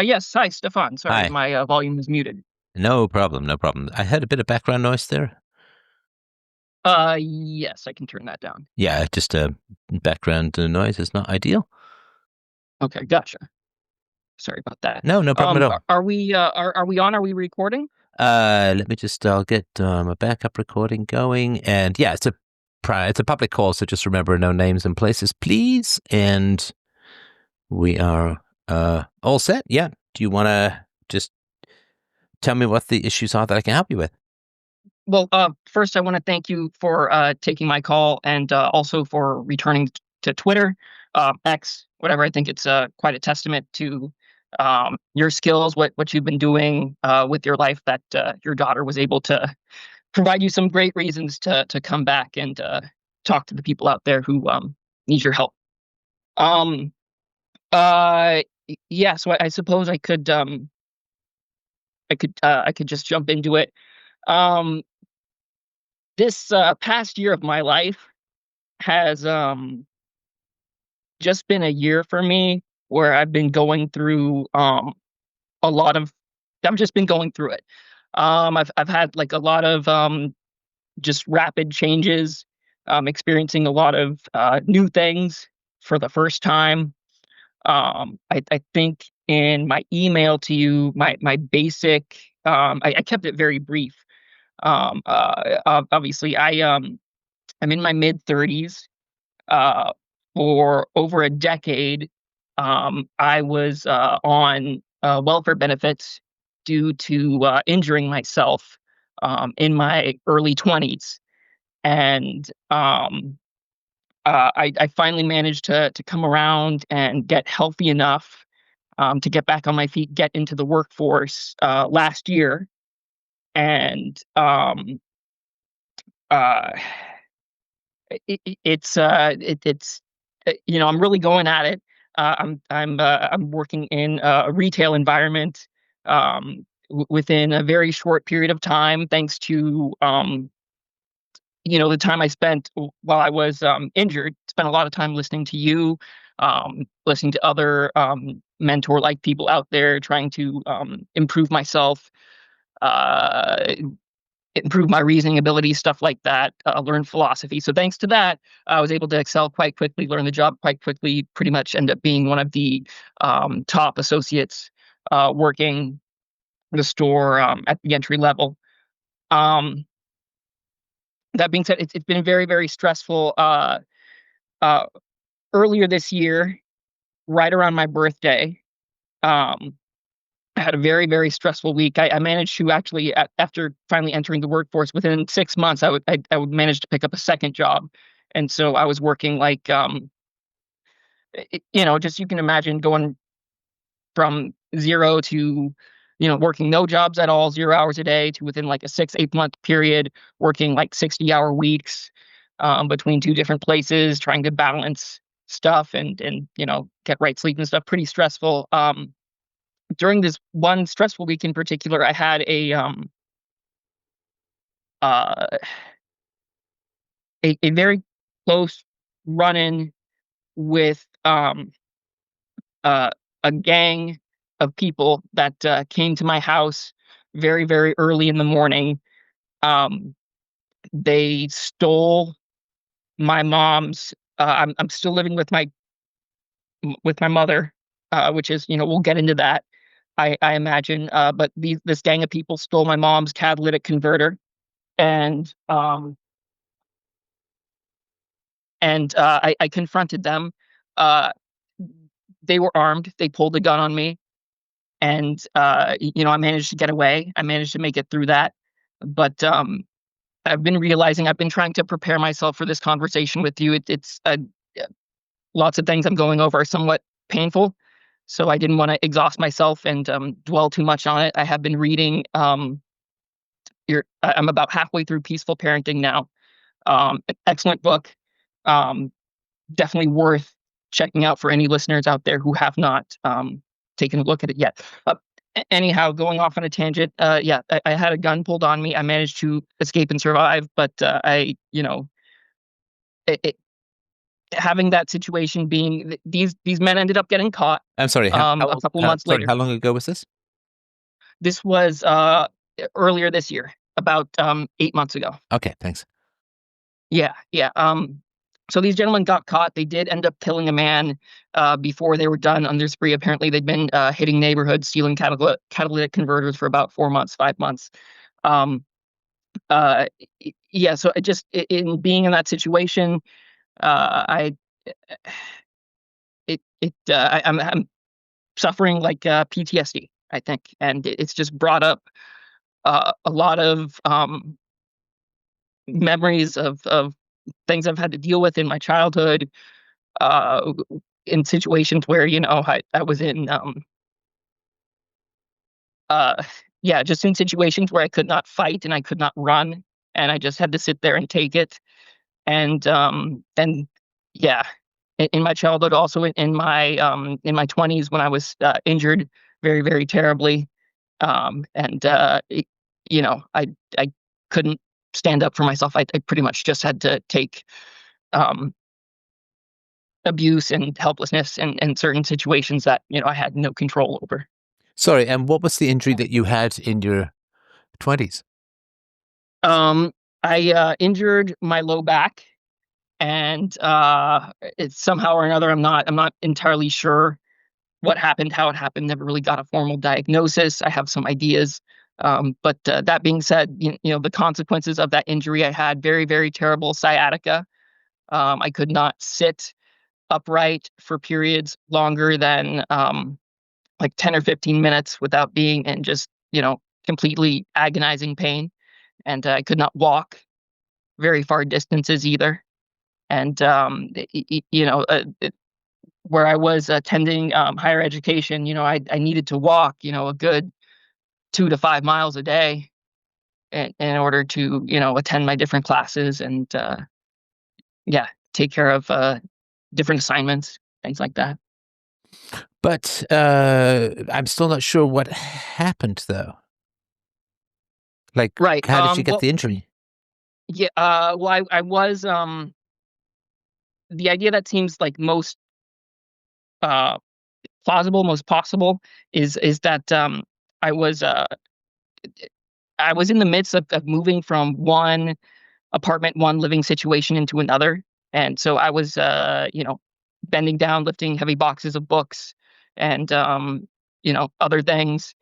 Yes. Hi, Stefan. Sorry, Hi. my volume is muted. No problem, no problem. I heard a bit of background noise there. Yes, I can turn that down. Yeah, just background noise is not ideal. Okay, gotcha. Sorry about that. No, no problem at all. Are we are we on? Are we recording? Let me just, I'll get a backup recording going. And yeah, it's a public call, so just remember no names and places, please. And we are all set. Yeah. Do you want to just tell me what the issues are that I can help you with? Well, first I want to thank you for taking my call and also for returning to Twitter, X, whatever. I think it's quite a testament to your skills, what you've been doing with your life, that your daughter was able to provide you some great reasons to come back and talk to the people out there who need your help. Um, uh, yeah, so I suppose I could just jump into it. Um, this past year of my life has just been a year for me where I've been going through a lot of I've just been going through it. I've had like a lot of just rapid changes, experiencing a lot of new things for the first time. I think in my email to you, my basic, I kept it very brief. Obviously, I'm in my mid 30s. Uh, for over a decade, I was on welfare benefits due to injuring myself in my early 20s. And I finally managed to come around and get healthy enough to get back on my feet, get into the workforce last year. And uh, it's I'm really going at it. I'm working in a retail environment within a very short period of time, thanks to the time I spent while I was injured. Spent a lot of time listening to you, listening to other mentor like people out there, trying to improve myself. Uh, Improve my reasoning ability, stuff like that, learn philosophy. So thanks to that, I was able to excel quite quickly, learn the job quite quickly, pretty much end up being one of the top associates working the store at the entry level. Um, that being said, it's been very, very stressful. Uh, Earlier this year, right around my birthday, um, I had a very, very stressful week. I managed to actually, after finally entering the workforce, within 6 months, I would manage to pick up a second job, and so I was working like, just you can imagine going from zero to, working no jobs at all, 0 hours a day, to within like a 6 8 month period, working like 60-hour weeks between two different places, trying to balance stuff and get right sleep and stuff. Pretty stressful. During this one stressful week in particular, I had uh, a very close run-in with uh, a gang of people that came to my house very, very early in the morning. Um, they stole my mom's. I'm still living with my mother, which is, we'll get into that. I imagine, but this gang of people stole my mom's catalytic converter, and I confronted them. Uh, they were armed. They pulled a gun on me, and I managed to get away. I managed to make it through that. But I've been realizing, I've been trying to prepare myself for this conversation with you. It's lots of things I'm going over are somewhat painful, so I didn't want to exhaust myself and dwell too much on it. I have been reading. I'm about halfway through Peaceful Parenting now. An excellent book. Um, Definitely worth checking out for any listeners out there who have not taken a look at it yet. Anyhow, going off on a tangent, yeah, I had a gun pulled on me. I managed to escape and survive, but it, having that situation being these men ended up getting caught I'm sorry. a couple months Sorry, later. how long ago was this? This was earlier this year, about 8 months ago. Okay, thanks. Yeah, yeah. So these gentlemen got caught. They did end up killing a man before they were done on their spree. Apparently, they'd been hitting neighborhoods, stealing catalytic converters for about 4 months, 5 months. Um, yeah. So in being in that situation, I I'm suffering like PTSD, I think, and it's just brought up a lot of memories of things I've had to deal with in my childhood, uh, in situations where I was in uh, yeah, just in situations where I could not fight and I could not run, and I just had to sit there and take it. And yeah, in my childhood, also in my 20s when I was injured very, very terribly, and I couldn't stand up for myself. I pretty much just had to take um, abuse and helplessness and certain situations that I had no control over. Sorry, and what was the injury that you had in your 20s? Um, I injured my low back, and it's somehow or another. I'm not entirely sure what happened, how it happened. Never really got a formal diagnosis. I have some ideas. But that being said, the consequences of that injury I had very, very terrible sciatica. I could not sit upright for periods longer than like 10 or 15 minutes without being in just, completely agonizing pain. And I could not walk very far distances either. And, where I was attending higher education, I needed to walk, a good 2 to 5 miles a day in order to, attend my different classes and, yeah, take care of different assignments, things like that. But I'm still not sure what happened though. Like, Right. how did you get the injury? Yeah. Well, I was the idea that seems like most uh, plausible, most possible is that I was uh, I was in the midst of moving from one apartment, one living situation into another, and so I was bending down, lifting heavy boxes of books and other things,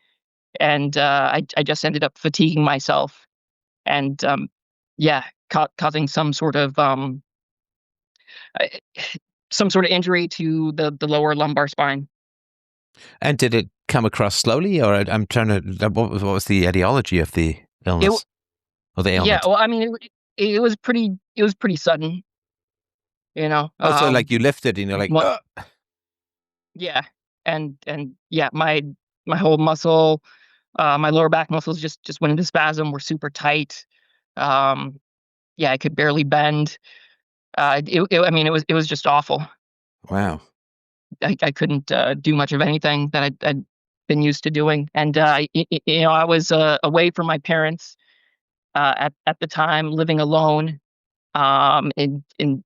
and I just ended up fatiguing myself and yeah, causing uh, some sort of injury to the lower lumbar spine. And did it come across slowly, or I'm trying to, what was the etiology of the It illness or the Yeah, ailment? well, I mean, it was pretty sudden, you know. Oh, so like you lifted and you're like, What? ugh. Yeah, and yeah, my whole muscle, my lower back muscles just went into spasm. Were super tight. Um, yeah, I could barely bend. I mean, it was just awful. Wow. I couldn't do much of anything that I'd been used to doing, and I was away from my parents at the time, living alone, in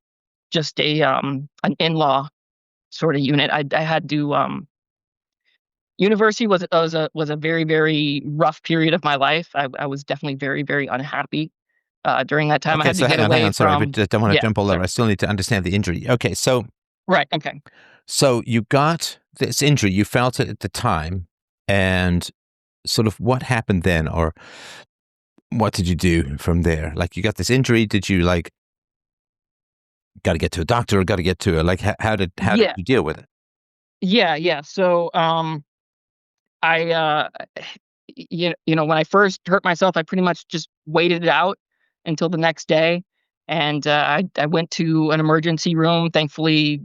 just an in-law sort of unit. I had to university was a very, very rough period of my life. I was definitely very, very unhappy during that time. I Okay, had to so get hang away on, sorry, but from. I don't want to Yeah, jump all over. sorry. I still need to understand the injury. Okay, Right. Okay. so you got this injury, you felt it at the time, and sort of what happened then, or what did you do from there? Like, you got this injury, did you like got to get to a doctor or got to get to a like how did Yeah. you deal with it? Yeah. Yeah. So I when I first hurt myself, I pretty much just waited it out until the next day, and I went to an emergency room. Thankfully,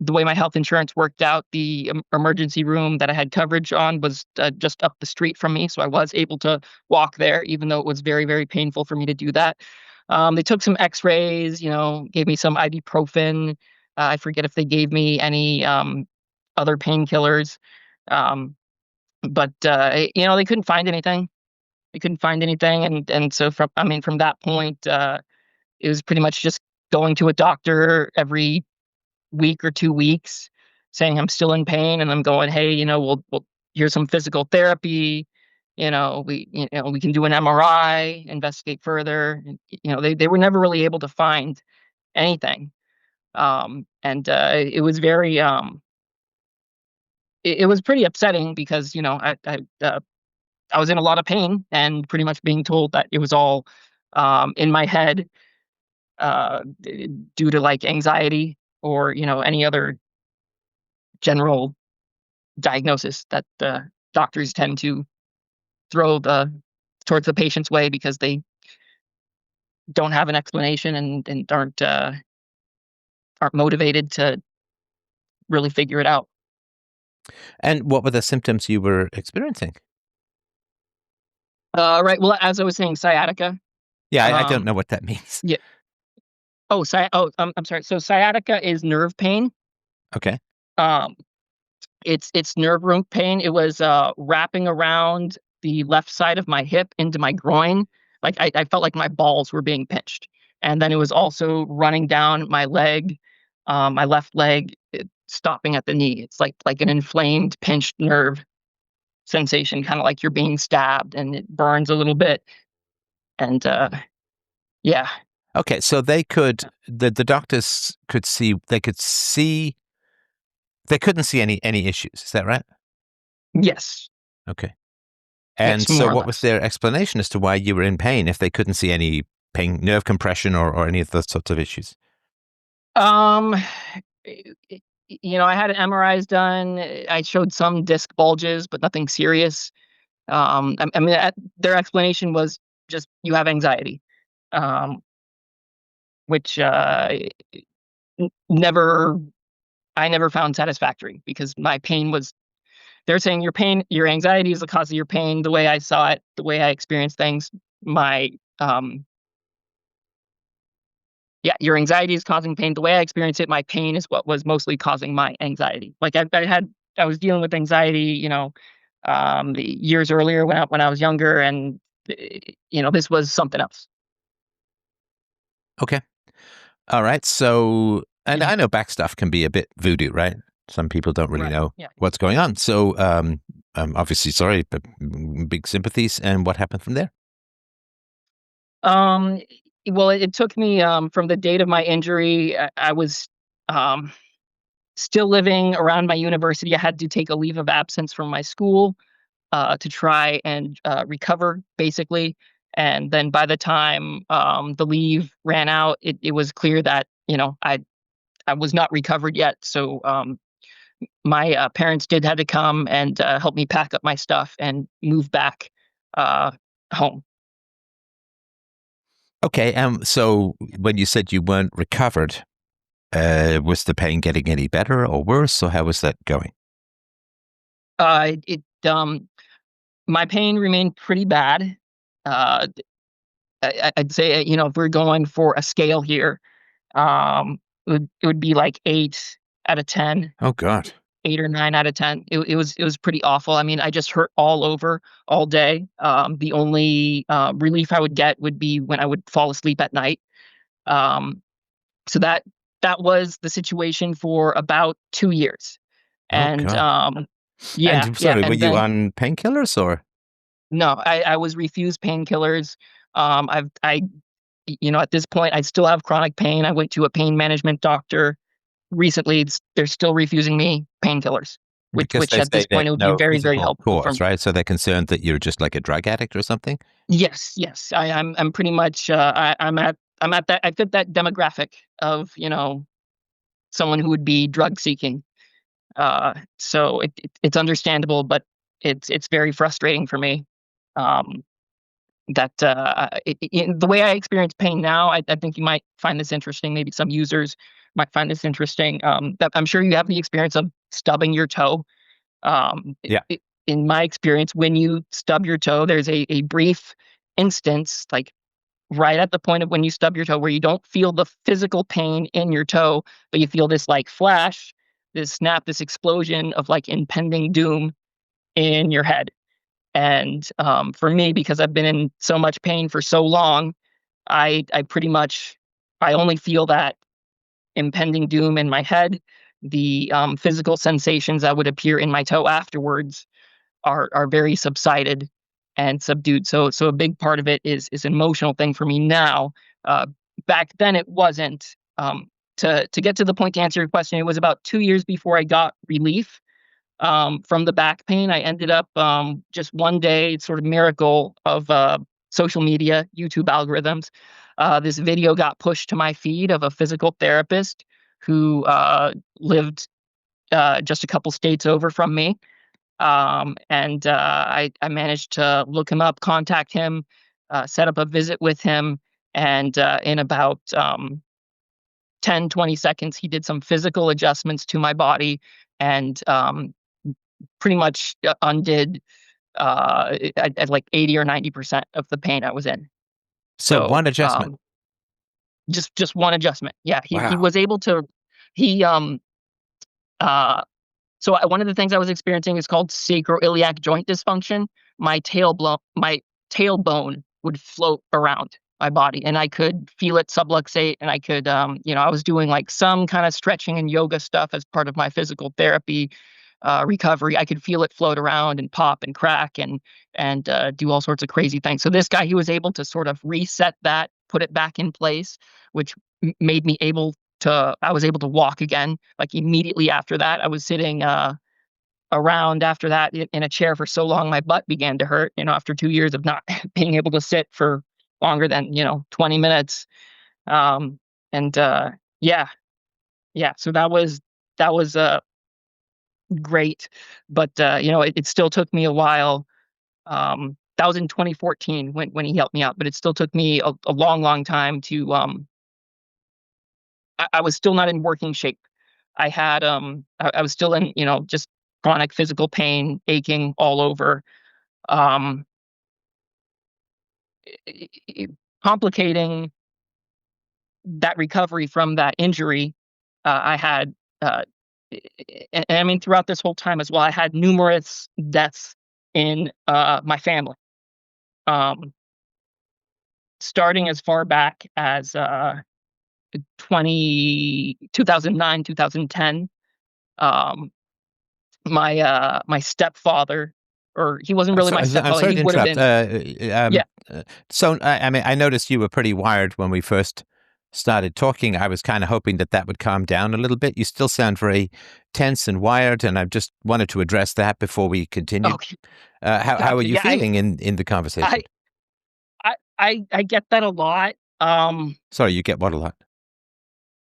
the way my health insurance worked out, the emergency room that I had coverage on was just up the street from me, so I was able to walk there, even though it was very, very painful for me to do that. They took some X-rays, gave me some ibuprofen. I forget if they gave me any other painkillers, um, but they couldn't find anything. They couldn't find anything, and so from that point, it was pretty much just going to a doctor every week or 2 weeks, saying I'm still in pain, and I'm going, hey, we'll here's some physical therapy. We can do an MRI, investigate further. They were never really able to find anything. And it was very it was pretty upsetting because I was in a lot of pain and pretty much being told that it was all in my head, due to like anxiety or any other general diagnosis that the doctors tend to throw towards the patient's way because they don't have an explanation and aren't motivated to really figure it out. And what were the symptoms you were experiencing? Right. Well, as I was saying, sciatica. Yeah, I don't Um, know what that means. yeah. I'm sorry. So sciatica is nerve pain. Okay. Um, it's nerve root pain. It was wrapping around the left side of my hip into my groin. Like I felt like my balls were being pinched, and then it was also running down my leg, my left leg, stopping at the knee. It's like an inflamed, pinched nerve sensation, kind of like you're being stabbed, and it burns a little bit. And yeah, Okay, so the doctors they couldn't see any issues. Is that right? yes, Okay. And yes, so more or what was less. their explanation as to why you were in pain if they couldn't see any pain, nerve compression or any of those sorts of issues? Um, I had MRIs done. I showed some disc bulges, but nothing serious. I mean, their explanation was just you have anxiety, um, which never I never found satisfactory because my pain was. They're saying your anxiety is the cause of your pain. The way I saw it, the way I experienced things, my yeah, your anxiety is causing pain. The way I experienced it, my pain is what was mostly causing my anxiety. Like I was dealing with anxiety, the years earlier when I was younger, and this was something else. Okay. All right. So, and Mhm. I know back stuff can be a bit voodoo, right? Some people don't really Right. know Yeah. what's going on. So, obviously, sorry, but big sympathies. And what happened from there? Um. Well, it took me from the date of my injury. I was um still living around my university. I had to take a leave of absence from my school to try and recover, basically. And then by the time the leave ran out, it was clear that I was not recovered yet. So my parents did had to come and help me pack up my stuff and move back uh, home. Okay. So when you said you weren't recovered, was the pain getting any better or worse? Or how was that going? It My pain remained pretty bad. Uh, I'd say if we're going for a scale here, it would be like 8 out of 10. Oh, God. 8 or 9 out of 10. It was pretty awful. I mean, I just hurt all over all day. The only relief I would get would be when I would fall asleep at night. Um, so that was the situation for about 2 years. Oh, And God. yeah, And yeah, sorry, were and you then on painkillers or? no, I was refused painkillers. At this point, I still have chronic pain. I went to a pain management doctor recently. They're still refusing me painkillers, which Because which they at this say that point it would be no very, very physical helpful for cause, me. right? So they're concerned that you're just like a drug addict or something? Yes, yes. I'm pretty much I'm at that I fit that demographic of, someone who would be drug seeking. So it's understandable, but it's very frustrating for me. Um, that the way I experience pain now, I think you might find this interesting. Maybe some users might find this interesting. That I'm sure you have the experience of stubbing your toe. Yeah. In my experience, when you stub your toe, there's a brief instance, like right at the point of when you stub your toe, where you don't feel the physical pain in your toe, but you feel this like flash, this snap, this explosion of like impending doom in your head. And for me, because I've been in so much pain for so long, I pretty much. I only feel that impending doom in my head. The physical sensations that would appear in my toe afterwards are very subsided and subdued. So a big part of it is an emotional thing for me now. Back then it wasn't. To get to the point to answer your question, it was about 2 years before I got relief from the back pain. I ended up just one day, sort of miracle of social media, YouTube algorithms. This video got pushed to my feed of a physical therapist who lived just a couple states over from me. I managed to look him up, contact him, set up a visit with him. And in about 10, 20 seconds, he did some physical adjustments to my body and pretty much undid at like 80 or 90% of the pain I was in. So So one adjustment. just one adjustment. Yeah, he Wow. was able to. He one of the things I was experiencing is called sacroiliac joint dysfunction. My tailbone would float around my body, and I could feel it subluxate, and I could, I was doing like some kind of stretching and yoga stuff as part of my physical therapy recovery. I could feel it float around and pop and crack and do all sorts of crazy things. So this guy, he was able to sort of reset that, put it back in place, which made me able to. I was able to walk again. Like immediately after that, I was sitting around after that in a chair for so long, my butt began to hurt. After 2 years of not being able to sit for longer than 20 minutes. Um, and yeah, yeah. So that was great, but it still took me a while. That was in 2014 when he helped me out, but it still took me a long, long time to. I was still not in working shape. I was still in just chronic physical pain, aching all over. Um, Complicating that recovery from that injury, I had, and I mean throughout this whole time as well, I had numerous deaths in my family. Um, Starting as far back as 2009, 2010. Um, my stepfather, or he wasn't really my I'm stepfather. sorry He to would have interrupt. been, yeah. I mean, I noticed you were pretty wired when we first started talking. I was kind of hoping that that would calm down a little bit. You still sound very tense and wired, and I just wanted to address that before we continued. Okay, How are gotcha. you Yeah, feeling in the conversation? I, I get that a lot. Sorry, you get what a lot.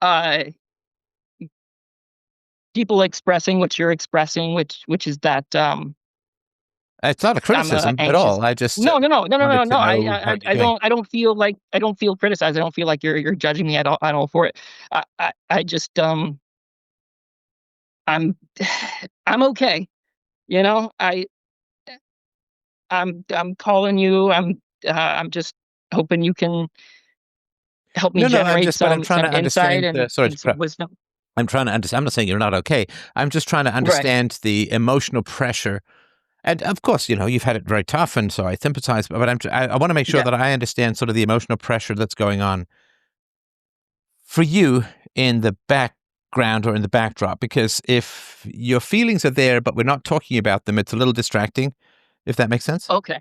Uh, People expressing what you're expressing, which is that It's not a I'm criticism at anxious. all. I just No, no, no, no, no, wanted no, to no. know how you're doing. I don't feel criticized. I don't feel like you're judging me at all for it. I just I'm I'm okay. You know, I'm calling you. I'm just hoping you can help me No, no, generate but I'm some trying to insight understand. Sorry and to some interrupt. wisdom. I'm trying to understand. I'm not saying you're not okay. I'm just trying to Right. understand the emotional pressure. And of course, you've had it very tough, and so I sympathize. But I want to make sure Yeah. that I understand sort of the emotional pressure that's going on for you in the background or in the backdrop. Because if your feelings are there, but we're not talking about them, it's a little distracting. If that makes sense. Okay.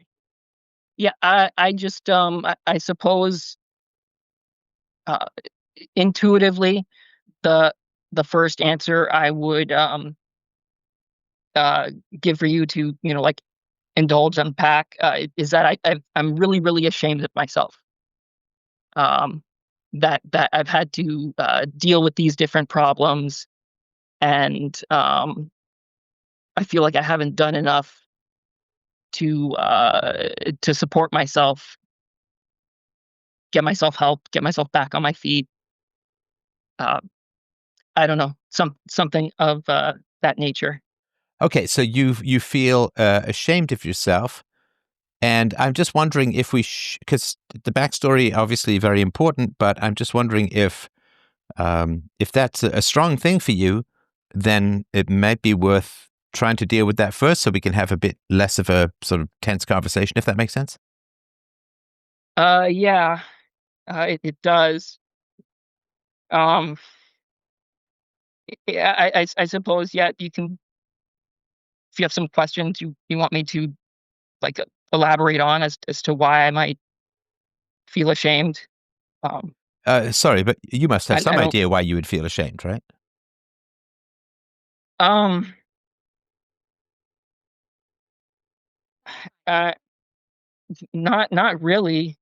Yeah. I just I suppose uh, intuitively the the first answer I would uh give for you to like indulge, unpack, is that I'm really, really ashamed of myself. Um, that I've had to deal with these different problems, and I feel like I haven't done enough to support myself, get myself help, get myself back on my feet. Uh, I don't know, something of that nature. Okay, so you feel ashamed of yourself. And I'm just wondering if because the backstory obviously very important, but I'm just wondering if that's a strong thing for you, then it might be worth trying to deal with that first, so we can have a bit less of a sort of tense conversation, if that makes sense. Yeah, it does. Um, yeah, I suppose, yeah, you can, if you have some questions you want me to like elaborate on as to why I might feel ashamed. Um, Sorry, but you must have I some don't, idea why you would feel ashamed, right? um, uh, not really.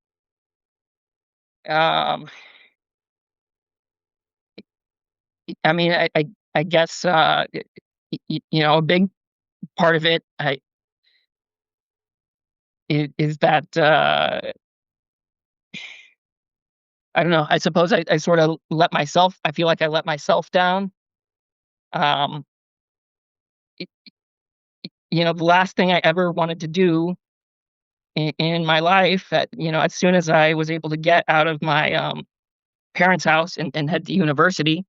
Um, I mean, I guess, a big part of it is that, I don't know. I suppose I sort of I feel like I let myself down. Um, it, the last thing I ever wanted to do in my life, as soon as I was able to get out of my parents' house and head to university,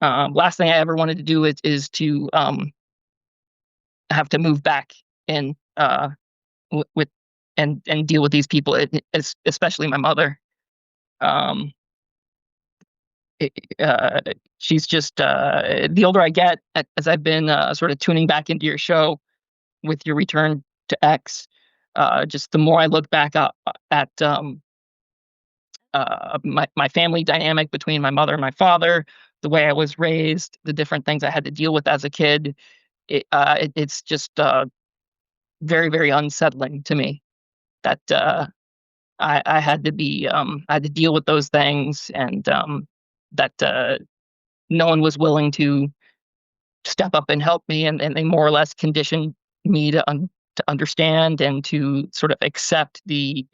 last thing I ever wanted to do is to have to move back in with and deal with these people, especially my mother. Um, it, she's just, the older I get, as I've been sort of tuning back into your show with your return to X, just the more I look back at my family dynamic between my mother and my father, the way I was raised, the different things I had to deal with as a kid. It's just very, very unsettling to me that I had to I had to deal with those things, and that no one was willing to step up and help me, and they more or less conditioned me to understand and to sort of accept the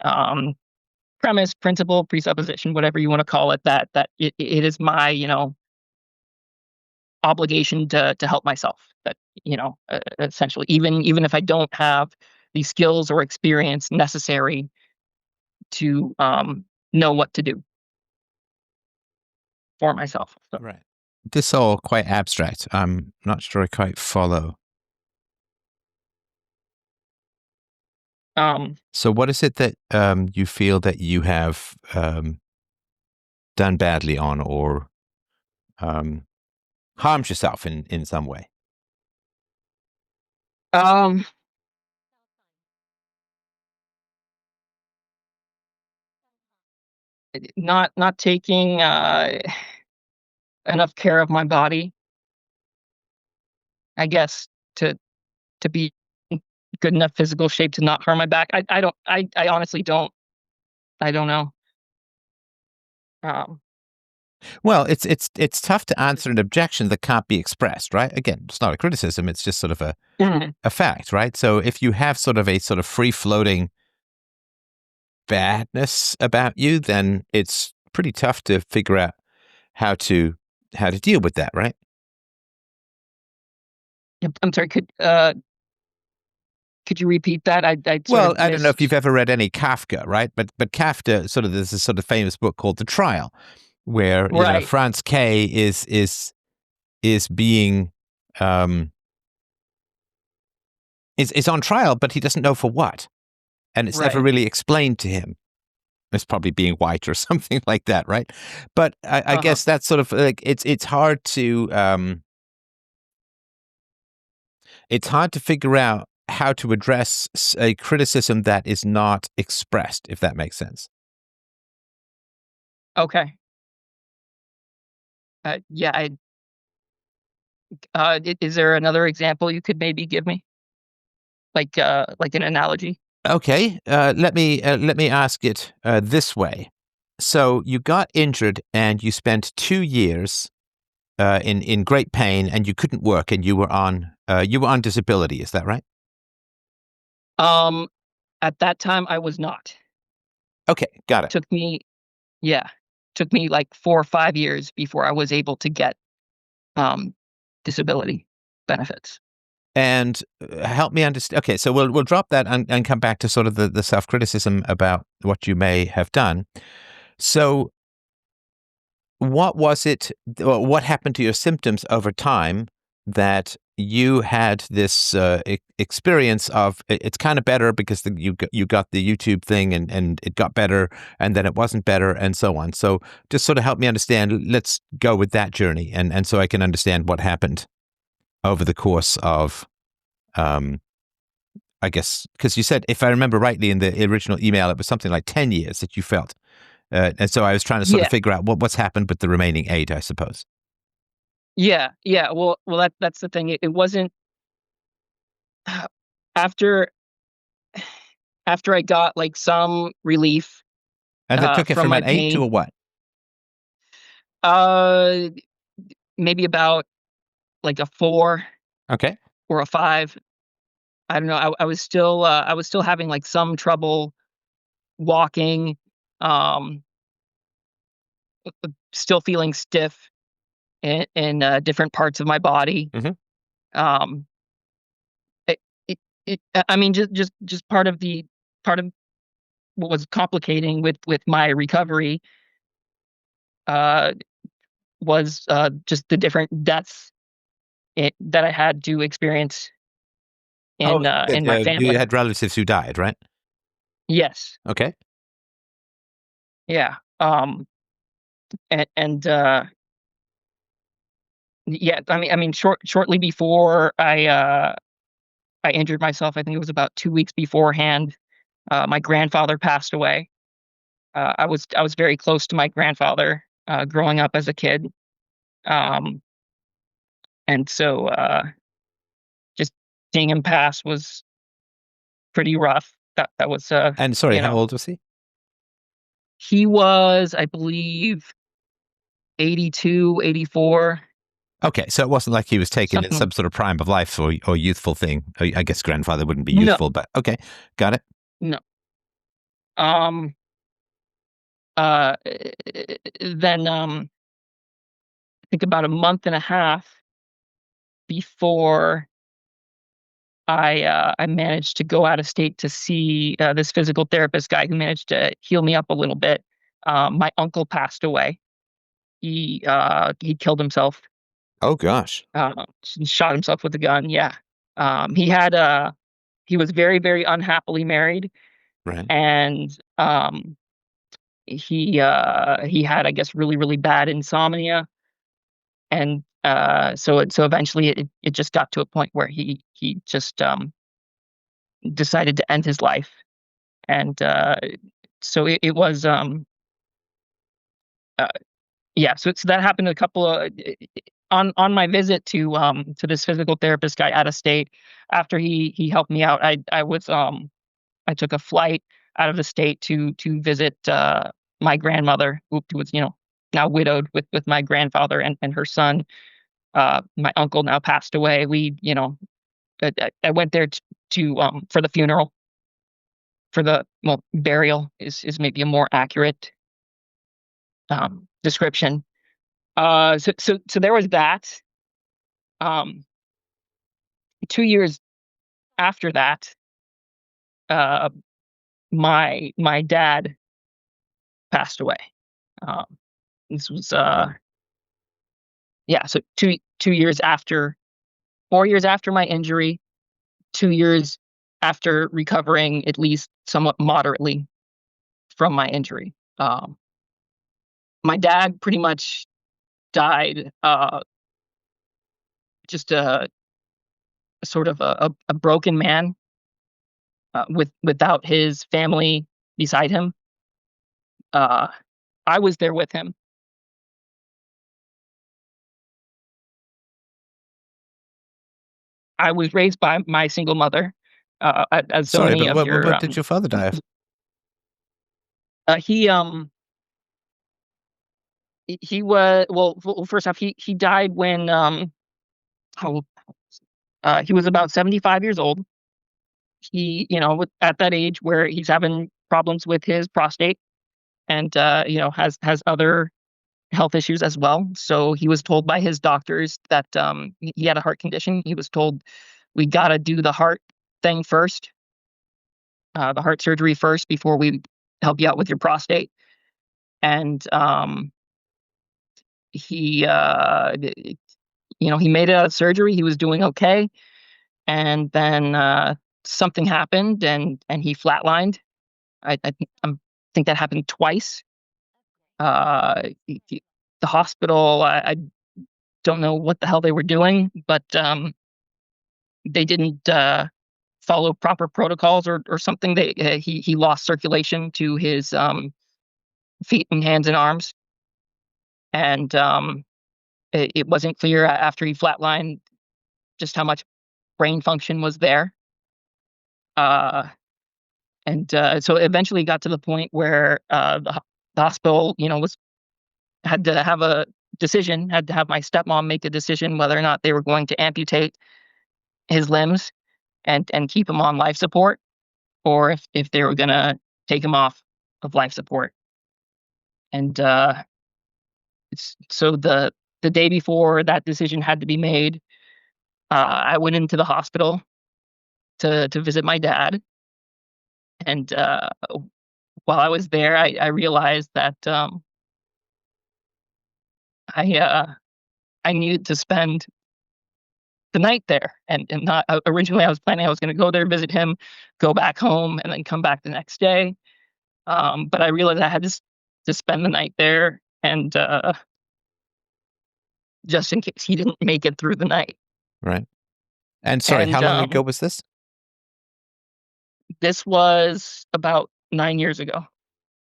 um, premise, principle, presupposition, whatever you want to call it, that it is my obligation to help myself. That essentially, even if I don't have the skills or experience necessary to know what to do for myself. So, Right. This all quite abstract. I'm not sure I quite follow. um, So, what is it that you feel that you have done badly on, or um, harmed yourself in some way? um, not taking enough care of my body, I guess, to be in good enough physical shape to not harm my back. I don't. I honestly don't. I don't know. Um, Well, it's tough to answer an objection that can't be expressed, right? Again, it's not a criticism; it's just sort of mhm. a fact, right? So, if you have sort of a sort of free floating badness about you, then it's pretty tough to figure out how to deal with that, right? I'm sorry. Could you repeat that? I sort Well, of I don't know if you've missed. ever read any Kafka, right? But Kafka sort of there's a sort of famous book called The Trial, where Right. Franz K is being um is on trial, but he doesn't know for what, and it's never Right. really explained to him. It's probably being white or something like that, right? But I Uh huh. guess that's sort of like it's hard to figure out how to address a criticism that is not expressed, if that makes sense. Okay. Yeah. Is there another example you could maybe give me, like an analogy? Okay, let me ask it this way. So you got injured and you spent 2 years in great pain, and you couldn't work, and you were on disability. Is that right? Um, at that time, I was not. Okay, got it. Took me, yeah, took me like 4 or 5 years before I was able to get um disability benefits. And help me understand. Okay, so we'll drop that and come back to sort of the self criticism about what you may have done. So what was it? What happened to your symptoms over time that you had this experience of it's kind of better because you got the YouTube thing and it got better, and then it wasn't better, and so on. So just sort of help me understand. Let's go with that journey, and so I can understand what happened over the course of, I guess, because you said, if I remember rightly in the original email, it was something like 10 years that you felt. And so I was trying to sort of Yeah, figure out what's happened with the remaining 8, I suppose. yeah. Well, that's the thing. It wasn't after after I got like some relief And that took it from from my an 8 to pain. a what? Uh, Maybe about like a 4 Okay. or a 5. I don't know. I was still having like some trouble walking. Um, Still feeling stiff in different parts of my body. Hmm. Um, it, I mean, just part of what was complicating with my recovery uh, was just the different deaths that I had to experience Oh, in my you family. had relatives who died, right? Yes, Okay. yeah, and yeah. I mean, shortly before I injured myself, I think it was about 2 weeks beforehand. My grandfather passed away. I was very close to my grandfather growing up as a kid, um, and so just seeing him pass was pretty rough. That was And sorry, you how know, old was he? he was, I believe, 82, 84, Okay, so it wasn't like he was taken in something. some sort of prime of life or youthful thing. I guess grandfather wouldn't be No, youthful, but okay, got it. no. Um. Uh. Then I think about a month and a half before I managed to go out of state to see this physical therapist guy who managed to heal me up a little bit. My uncle passed away. He killed himself. Oh gosh. Shot himself with a gun. Yeah. He was very unhappily married, Right. and he had, I guess, really bad insomnia, and so eventually it just got to a point where he just decided to end his life, and so it was uh, yeah. So that happened a couple of on my visit to this physical therapist guy out of state. After he helped me out, I took a flight out of the state to visit my grandmother, who was, now widowed with my grandfather and her son. My uncle now passed away. I went there for the funeral, for the, well, burial is maybe a more accurate description. So there was that. Um, 2 years after that, uh, my dad passed away. Um, this was yeah. So 2 years after, 4 years after my injury, 2 years after recovering at least somewhat moderately from my injury. My dad pretty much died just a sort of a broken man without his family beside him. Uh, I was there with him. I was raised by my single mother, as so Sorry, many but of your what did your father die of? he he was, well, first off, he died when how old, he was about 75 years old. He, at that age where he's having problems with his prostate, and has other health issues as well. So he was told by his doctors that he had a heart condition. He was told, we got to do the heart thing first, the heart surgery first before we help you out with your prostate. And he he made it out of surgery. He was doing okay, and then something happened, and he flatlined. I think that happened twice. The hospital, I don't know what the hell they were doing, but they didn't follow proper protocols or something. He lost circulation to his feet and hands and arms, and it wasn't clear after he flatlined just how much brain function was there. Uh, and so it eventually got to the point where the hospital, had to have a decision, had to have my stepmom make a decision whether or not they were going to amputate his limbs and keep him on life support, or if they were going to take him off of life support. And so the day before that decision had to be made, I went into the hospital to visit my dad, and while I was there, I realized that I I needed to spend the night there, and not originally I was planning I was going to go there, visit him, go back home, and then come back the next day. But I realized I had to spend the night there, and just in case he didn't make it through the night. Right. And sorry, how And long ago was this? this was about 9 years ago.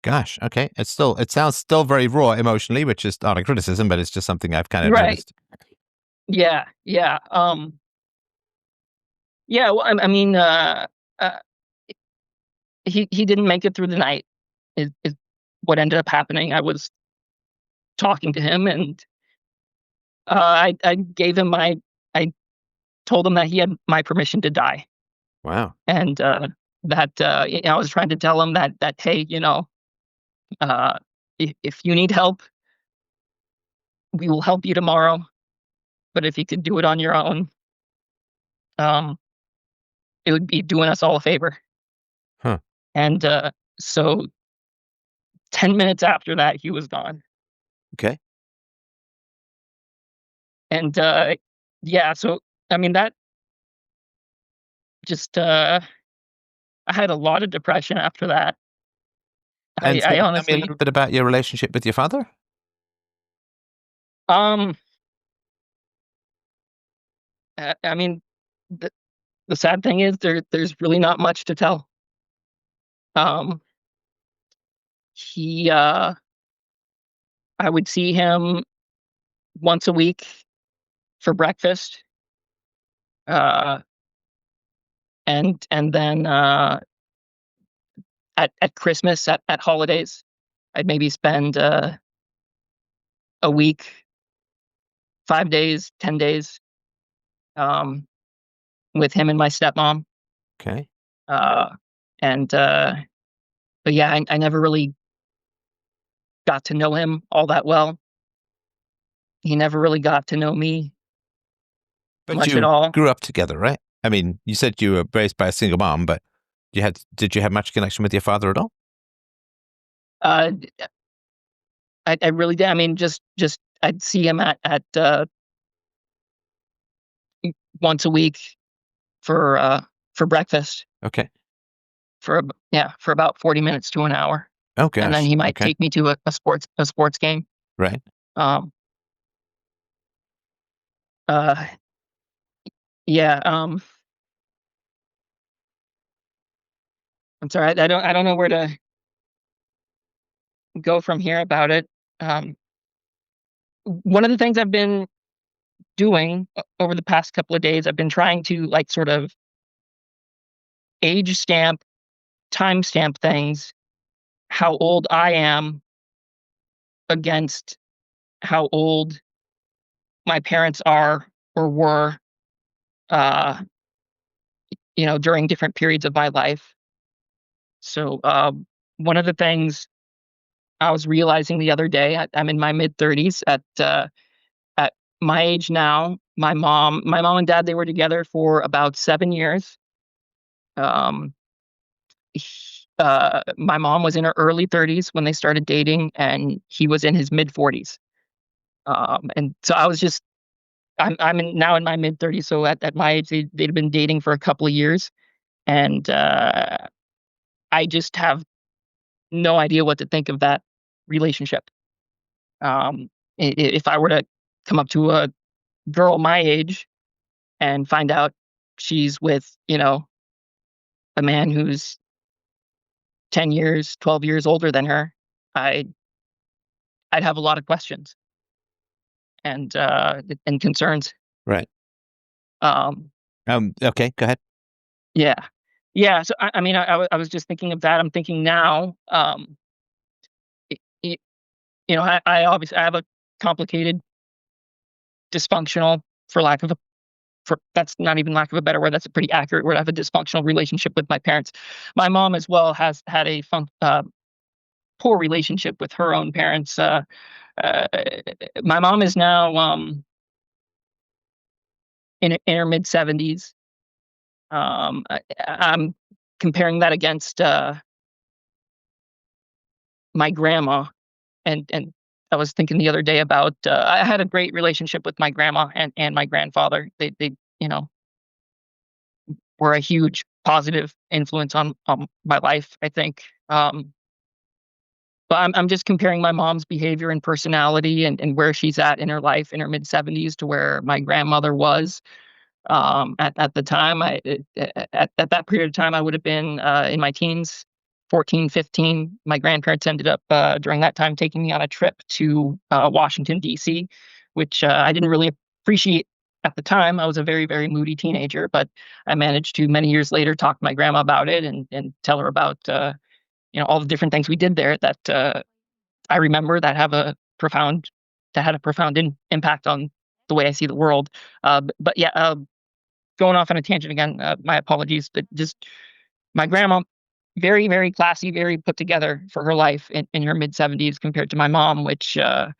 Gosh, okay. It sounds still very raw emotionally, which is not a criticism, but it's just something I've kind of Right. noticed. Yeah. Yeah. Yeah. Well, I mean, uh, he didn't make it through the night. Is what ended up happening. I was talking to him, and I gave him I told him that he had my permission to die, Wow. and that I was trying to tell him that hey, uh, if you need help, we will help you tomorrow. But if you could do it on your own, um, it would be doing us all a favor. Huh. And so 10 minutes after that, he was gone. Okay. And yeah, so I mean that just I had a lot of depression after that. And so I tell me a honestly, little bit about your relationship with your father. um, I mean, the the sad thing is there's really not much to tell. Um, he I would see him once a week for breakfast, uh, and then at Christmas, at holidays, I'd maybe spend a week, 5 days, 10 days, um, with him and my stepmom. Okay. Uh, and but yeah, I never really got to know him all that well. He never really got to know me But much at you all. grew up together, right? I mean, you said you were raised by a single mom, but did you have much connection with your father at all? Uh, I really did. I mean, just I'd see him at once a week for breakfast Okay. for about 40 minutes to an hour, Oh and then gosh. he might Okay. take me to a sports game. Right. Um, uh, yeah. I'm sorry. I don't know where to go from here about it. Um, One of the things I've been doing over the past couple of days, I've been trying to like sort of age stamp, time stamp things, how old I am against how old my parents are or were, uh, during different periods of my life. So one of the things I was realizing the other day, I'm in my mid 30s. At my age now, my mom and dad, they were together for about 7 years. Um, my mom was in her early 30s when they started dating, and he was in his mid 40s. And so now in my mid-30s, so at my age, they'd been dating for a couple of years, and I just have no idea what to think of that relationship. If I were to come up to a girl my age and find out she's with, a man who's 10 years, 12 years older than her, I I'd have a lot of questions and concerns. Right. Um, Okay, go ahead. yeah. Yeah, so I mean, I was just thinking of that. I'm thinking now, y y I obviously I have a complicated, dysfunctional, for lack of a for that's not even lack of a better word, that's a pretty accurate word. I have a dysfunctional relationship with my parents. My mom as well has had a poor relationship with her own parents. Uh, my mom is now, in her mid-70s. I'm comparing that against, my grandma, and I was thinking the other day about, I had a great relationship with my grandma and my grandfather. They, you know, were a huge positive influence on my life, I think. But I'm just comparing my mom's behavior and personality and where she's at in her life in her mid-70s to where my grandmother was. At the time, at that period of time, I would have been, in my teens, 14, 15. My grandparents ended up, during that time, taking me on a trip to, Washington, D.C., which, I didn't really appreciate at the time. I was a very, very moody teenager, but I managed to, many years later, talk to my grandma about it and tell her about, all the different things we did there that, I remember that had a profound impact on the way I see the world. But yeah, going off on a tangent again, my apologies, but just my grandma, very, very classy, very put together for her life in her mid-70s compared to my mom, which, at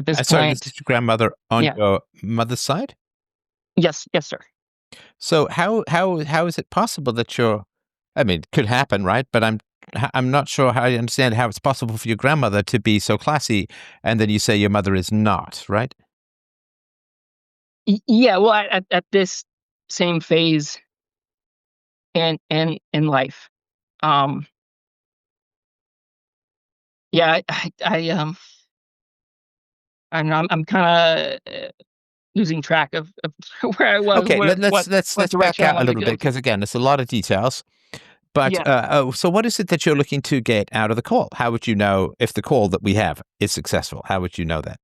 this Sorry, this point. is your grandmother on Yeah. your mother's side? Yes, yes, sir. So how is it possible that you're I mean, it could happen, right? But I'm not sure how I understand how it's possible for your grandmother to be so classy, and then you say your mother is not, right? Yeah, well, at this same phase in life. Um, yeah, I'm kinda, losing track of where I was, Okay, what let's back direction I out a wanted to little bit go to. because again, it's a lot of details. But Yeah, so what is it that you're looking to get out of the call? How would you know if the call that we have is successful? How would you know that?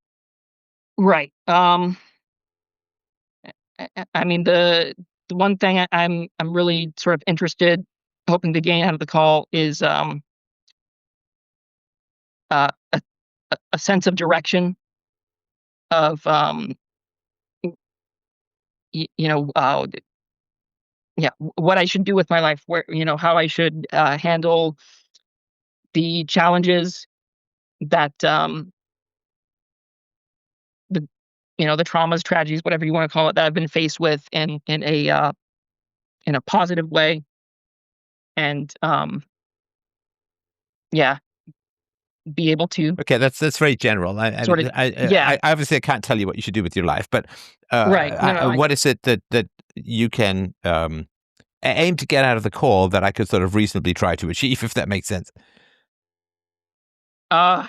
right. I mean, the one thing I'm really sort of interested, hoping to gain out of the call is, uh, a a sense of direction of, yeah, what I should do with my life, how I should, handle the challenges that, the the traumas, tragedies, whatever you wanna call it, that I've been faced with in a positive way, and, yeah, be able to Okay, that's very general. sort of. Yeah, I obviously I can't tell you what you should do with your life, but right. No, no, what is it that you can aim to get out of the call that I could sort of reasonably try to achieve, if that makes sense? uh,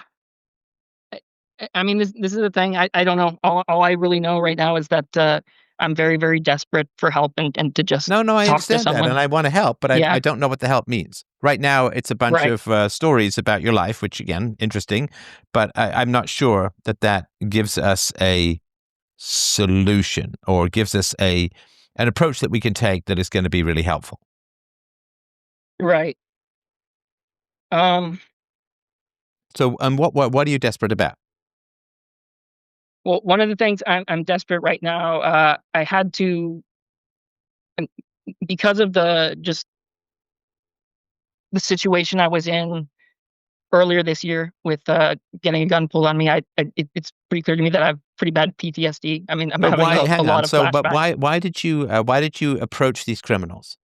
I mean, this is the thing, I don't know. All I really know right now is that, I'm very, very desperate for help and to just No, no, I talk to understand that, and someone. I want to help, but I Yeah, don't know what the help means. Right now, it's a bunch right, of stories about your life, which again, interesting, but I'm not sure that that gives us a solution or gives us an approach that we can take that is going to be really helpful. right. Um, So, what are you desperate about? well, one of the things I'm desperate right now, I had to, and because of the situation I was in earlier this year with, getting a gun pulled on me, it's pretty clear to me that I have pretty bad PTSD. I mean, I'm But having why? a Hang on. lot of So, but flashbacks. why did you approach these criminals?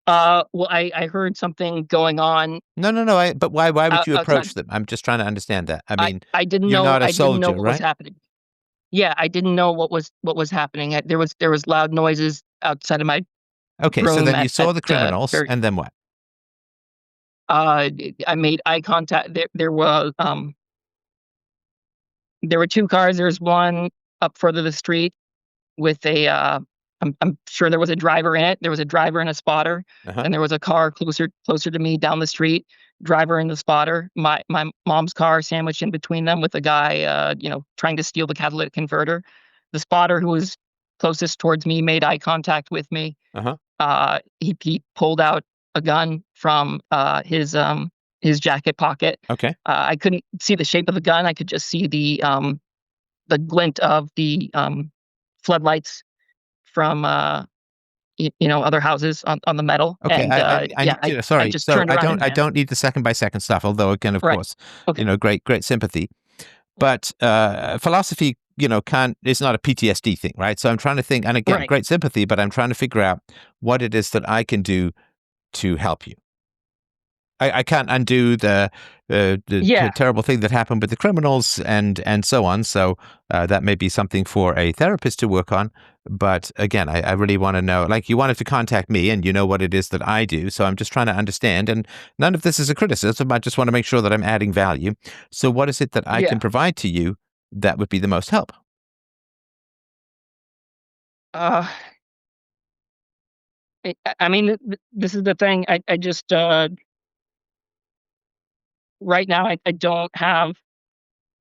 Well, I heard something going on No, no, no. But why would you outside. approach them? I'm just trying to understand that. I mean, I you're not a didn't know soldier, what was right? happening. Yeah, I didn't know what was happening. There was loud noises outside of my Okay, so room then you saw the criminals, very and then what? I made eye contact. There were two cars. There's one up further the street with I'm sure there was a driver in it. There was a driver and a spotter. Uh-huh. Then there was a car closer to me down the street, driver and the spotter. My mom's car sandwiched in between them with a guy trying to steal the catalytic converter. The spotter, who was closest towards me, made eye contact with me. Uh-huh. He pulled out a gun from his jacket pocket. Okay. I couldn't see the shape of the gun. I could just see the glint of the floodlights from other houses on the metal. Okay, And I need to, I sorry. just So turned around and I ran. don't need the second by second stuff, although again, of Right. course, Okay. great sympathy. But philosophy, can't is not a PTSD thing, right? So I'm trying to think, and again, Right. great sympathy, but I'm trying to figure out what it is that I can do to help you. I can't undo the Yeah. terrible thing that happened with the criminals and so on. So that may be something for a therapist to work on. But again, I really want to know, like you wanted to contact me and you know what it is that I do. So I'm just trying to understand. And none of this is a criticism. I just want to make sure that I'm adding value. So what is it that I can Yeah. provide to you that would be the most help? Uh, I mean, this is the thing. I just right now I don't have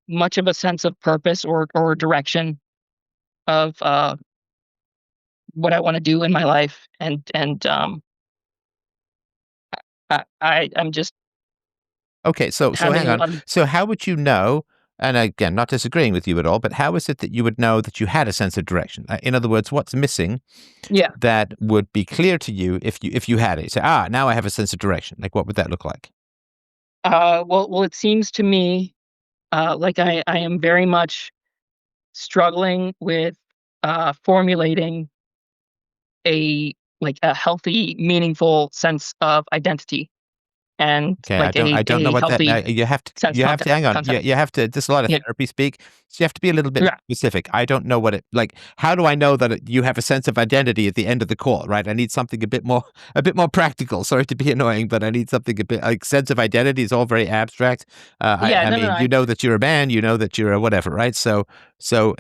much of a sense of purpose or direction of what I want to do in my life, and I'm just Okay, so having hang a on. lot of So how would you know? And again, not disagreeing with you at all, but how is it that you would know that you had a sense of direction? In other words, what's missing yeah. that would be clear to you if you had it? Say, now I have a sense of direction. Like, what would that look like? Well, it seems to me like I am very much struggling with formulating a healthy, meaningful sense of identity and Okay, like I don't know a what that. healthy You have to hang on. concept. You have to. This is a lot of Yeah, therapy speak. So you have to be a little bit yeah, specific. I don't know what it like. How do I know that you have a sense of identity at the end of the call? Right. I need something a bit more practical. Sorry to be annoying, but I need something a bit like sense of identity is all very abstract. yeah. I No, no, no. mean, you know that you're a man. You know that you're a whatever. Right. So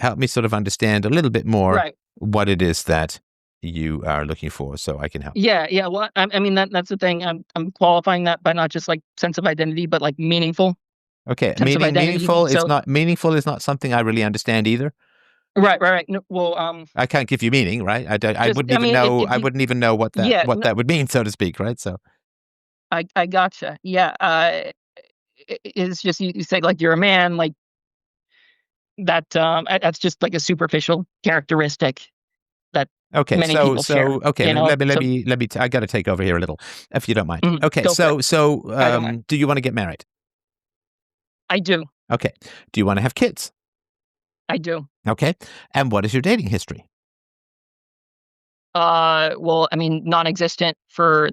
help me sort of understand a little bit more Right. what it is that you are looking for, so I can help. Yeah, yeah. Well, I mean that's the thing. I'm qualifying that by not just like sense of identity, but like meaningful Okay, sense of identity. So meaningful is not something I really understand either. right. No, well, I can't give you meaning, right? I just wouldn't I even mean, know if you yeah, what no, that would mean, so to speak, right? So I gotcha. Yeah. It's just you say like you're a man, like that. That's just like a superficial characteristic that okay, many people share. okay, You know. So I got to take over here a little, if you don't mind. Okay, go for it. I don't mind. do you want to get married? I do. Okay, do you want to have kids? I do. Okay, and what is your dating history? Well, I mean, non-existent for over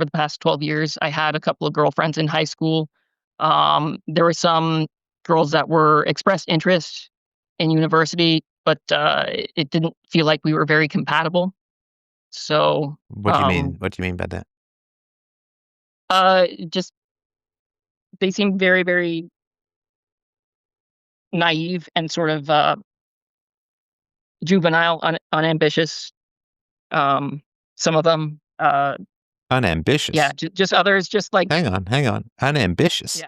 the past 12 years. I had a couple of girlfriends in high school. There were some girls that were expressed interest in university, but it didn't feel like we were very compatible. So, What do you mean? What do you mean by that? just they seemed very, very naive and sort of juvenile, unambitious. Some of them, yeah, Unambitious. just others, just like Hang on. Unambitious. yeah,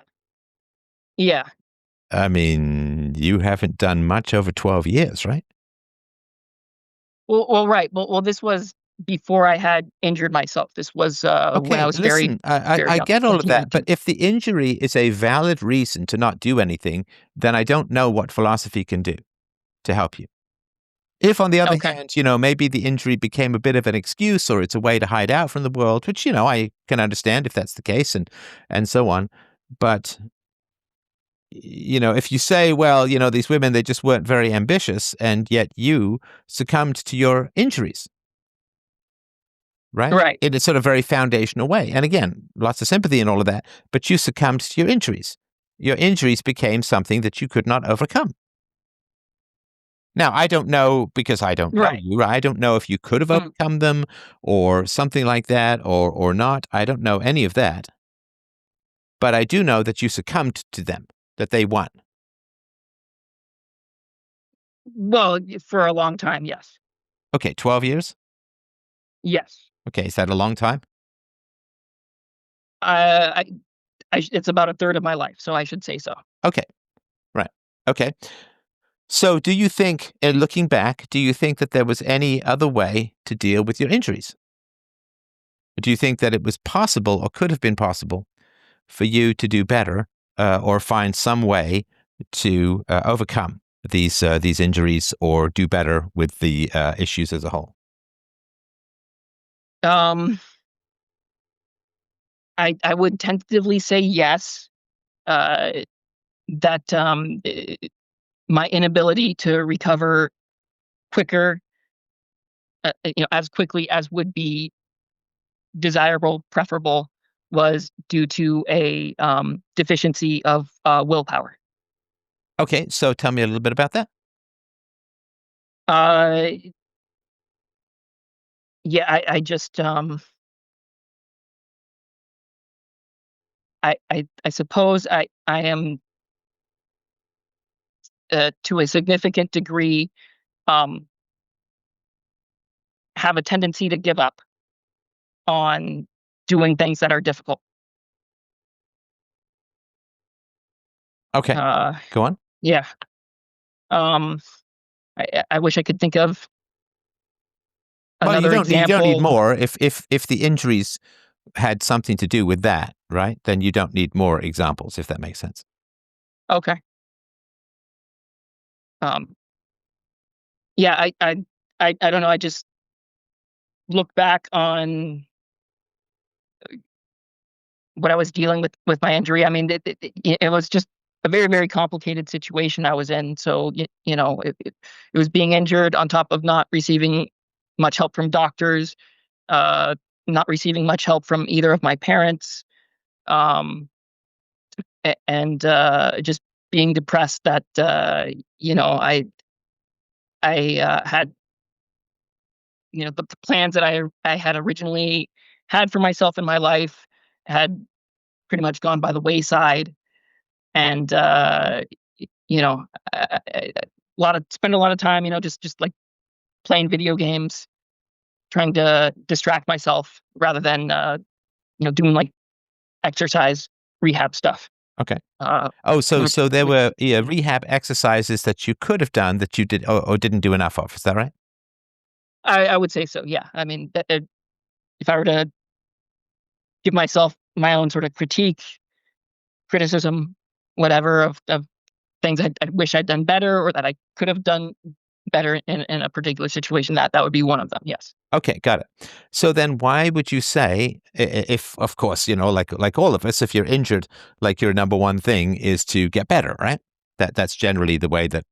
yeah. I mean, you haven't done much over 12 years, right? Right. Well, this was before I had injured myself. This was, when I Okay, was very, listen, very I young, get all of 17, that, but 18. if the injury is a valid reason to not do anything, then I don't know what philosophy can do to help you. If, on the other Okay. hand, maybe the injury became a bit of an excuse or it's a way to hide out from the world, which, I can understand if that's the case and so on. But, if you say, well, these women, they just weren't very ambitious and yet you succumbed to your injuries, right? Right. In a sort of very foundational way. And again, lots of sympathy and all of that, but you succumbed to your injuries. Your injuries became something that you could not overcome. Now, I don't know because I don't know Right. you. I don't know if you could have Mm. overcome them or something like that or not. I don't know any of that. But I do know that you succumbed to them, that they won. Well, for a long time, yes. Okay, 12 years? Yes. Okay, is that a long time? I it's about a third of my life, so I should say so. Okay, right. Okay. So do you think, looking back, do you think that there was any other way to deal with your injuries? Do you think that it was possible or could have been possible for you to do better or find some way to overcome these injuries or do better with the issues as a whole? Um, I would tentatively say yes. Uh, that my inability to recover quicker, as quickly as would be desirable, preferable, was due to a deficiency of willpower. Okay, so tell me a little bit about that. Uh, yeah, I just I suppose I am to a significant degree um have a tendency to give up on doing things that are difficult. Okay, Uh, go on. yeah. Um, I wish I could think of Well, another you don't need example. more if the injuries had something to do with that, right? Then you don't need more examples, if that makes sense. Okay. Um, yeah, I don't know. I just look back on what I was dealing with my injury. I mean, it was just a very, very complicated situation I was in. So, it was being injured on top of not receiving much help from doctors, uh, not receiving much help from either of my parents, um, and just being depressed that you know I had the plans that I had originally had for myself in my life had pretty much gone by the wayside, and you know spend a lot of time just like playing video games, trying to distract myself rather than doing like exercise rehab stuff. Okay. Uh, Oh, so which so there which were rehab exercises that you could have done that you did or didn't do enough of. Is that right? I would say so. Yeah, I mean, if I were to give myself my own sort of criticism, whatever of things I wish I'd done better or that I could have done better in a particular situation, that would be one of them. Yes. Okay, got it. So then why would you say if of course, like all of us, if you're injured, like your number one thing is to get better, right? That's generally the way that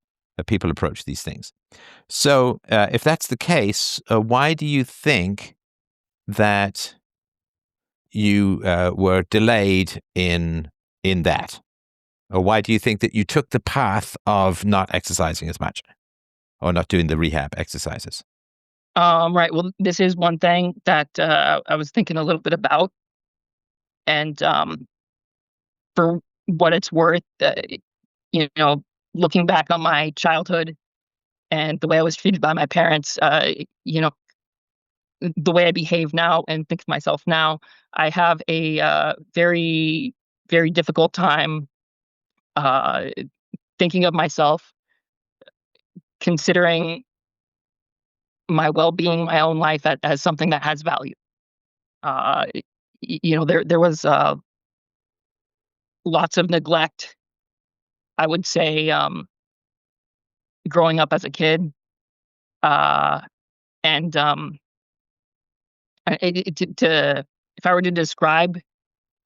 people approach these things. So, if that's the case, why do you think that you were delayed in that? Or why do you think that you took the path of not exercising as much or not doing the rehab exercises? Right. Well, this is one thing that I was thinking a little bit about, and for what it's worth, you know, looking back on my childhood and the way I was treated by my parents, you know, the way I behave now and think of myself now, I have a very, very difficult time uh, thinking of myself, considering my well-being, my own life as something that has value. There was lots of neglect, I would say, growing up as a kid, uh, and if I were to describe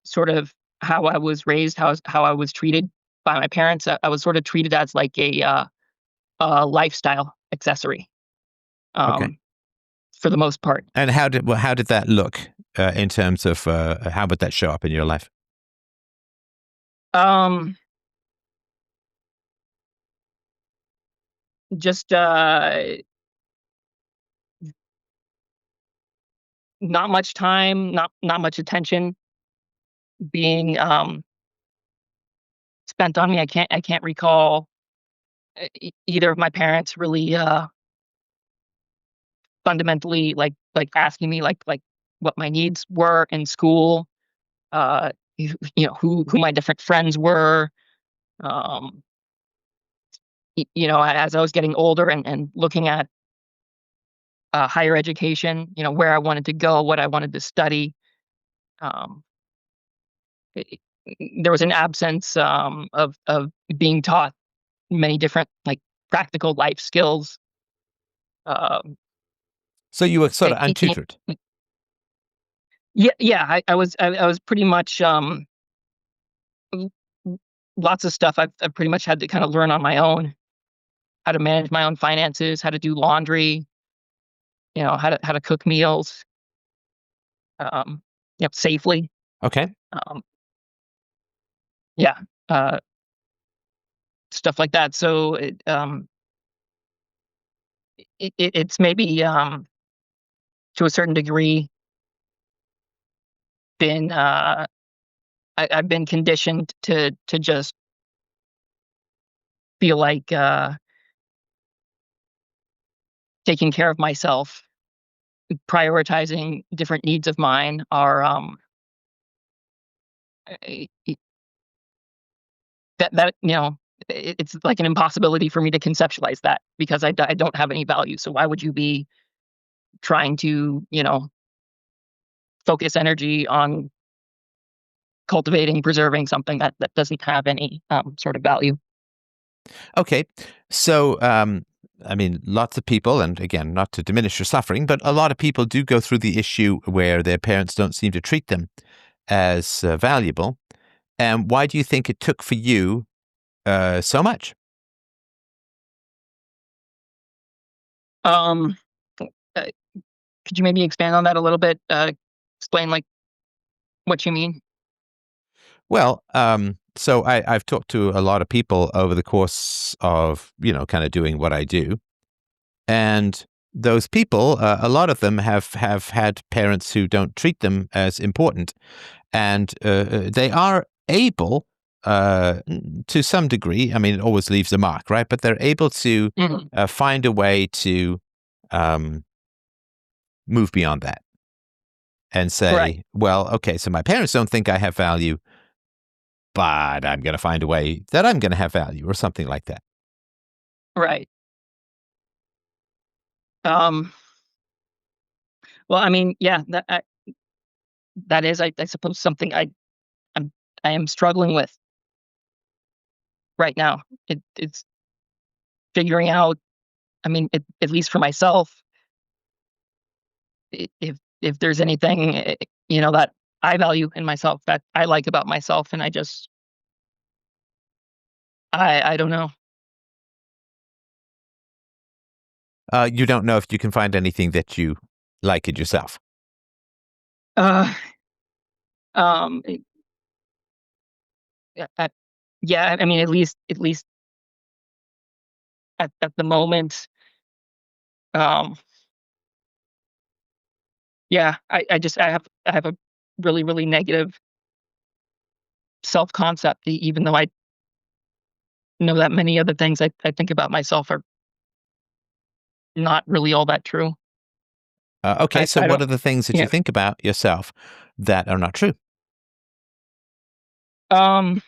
sort of how I was raised, how I was treated by my parents, I was sort of treated as like a lifestyle accessory, Okay. um, for the most part. And how did that look in terms of how would that show up in your life? Um, just not much time, not much attention being spent on me. I can't recall either of my parents really fundamentally asking me what my needs were in school. Who my different friends were. Um, as I was getting older and looking at higher education, where I wanted to go, what I wanted to study. Um, it, there was an absence of being taught many different practical life skills. Um, So you were sort of it, it, untutored. yeah, yeah. I was pretty much l- lots of stuff I've pretty much had to kind of learn on my own, how to manage my own finances, how to do laundry, how to cook meals, um, safely. Okay. Um, yeah, uh, stuff like that. So it's maybe to a certain degree been I've been conditioned to just feel like taking care of myself, prioritizing different needs of mine are eh, eh, that it's like an impossibility for me to conceptualize that because I don't have any value. So why would you be trying to focus energy on cultivating, preserving something that doesn't have any sort of value? Okay. So, I mean, lots of people, and again, not to diminish your suffering, but a lot of people do go through the issue where their parents don't seem to treat them as valuable. And why do you think it took for you so much? Um, uh, could you maybe expand on that a little bit? Explain what you mean. Well, so I've talked to a lot of people over the course of, kind of doing what I do. And those people, a lot of them have had parents who don't treat them as important. And they are able, to some degree, I mean, it always leaves a mark, right? But they're able to Mhm. find a way to um, move beyond that and Right, say, well, okay, so my parents don't think I have value, but I'm going to find a way that I'm going to have value or something like that. right. Um, well, I mean, yeah, that is, I suppose, something I'm I am struggling with right now. It's figuring out. I mean, at least for myself, if there's anything that I value in myself, that I like about myself, and I don't know. You don't know if you can find anything that you like in yourself. Uh, um, yeah, I mean, at least at the moment, um, yeah, I have a really really negative self concept, even though I know that many other things I think about myself are not really all that true. Okay, so I what don't, are the things that you yeah. think about yourself that are not true? Um,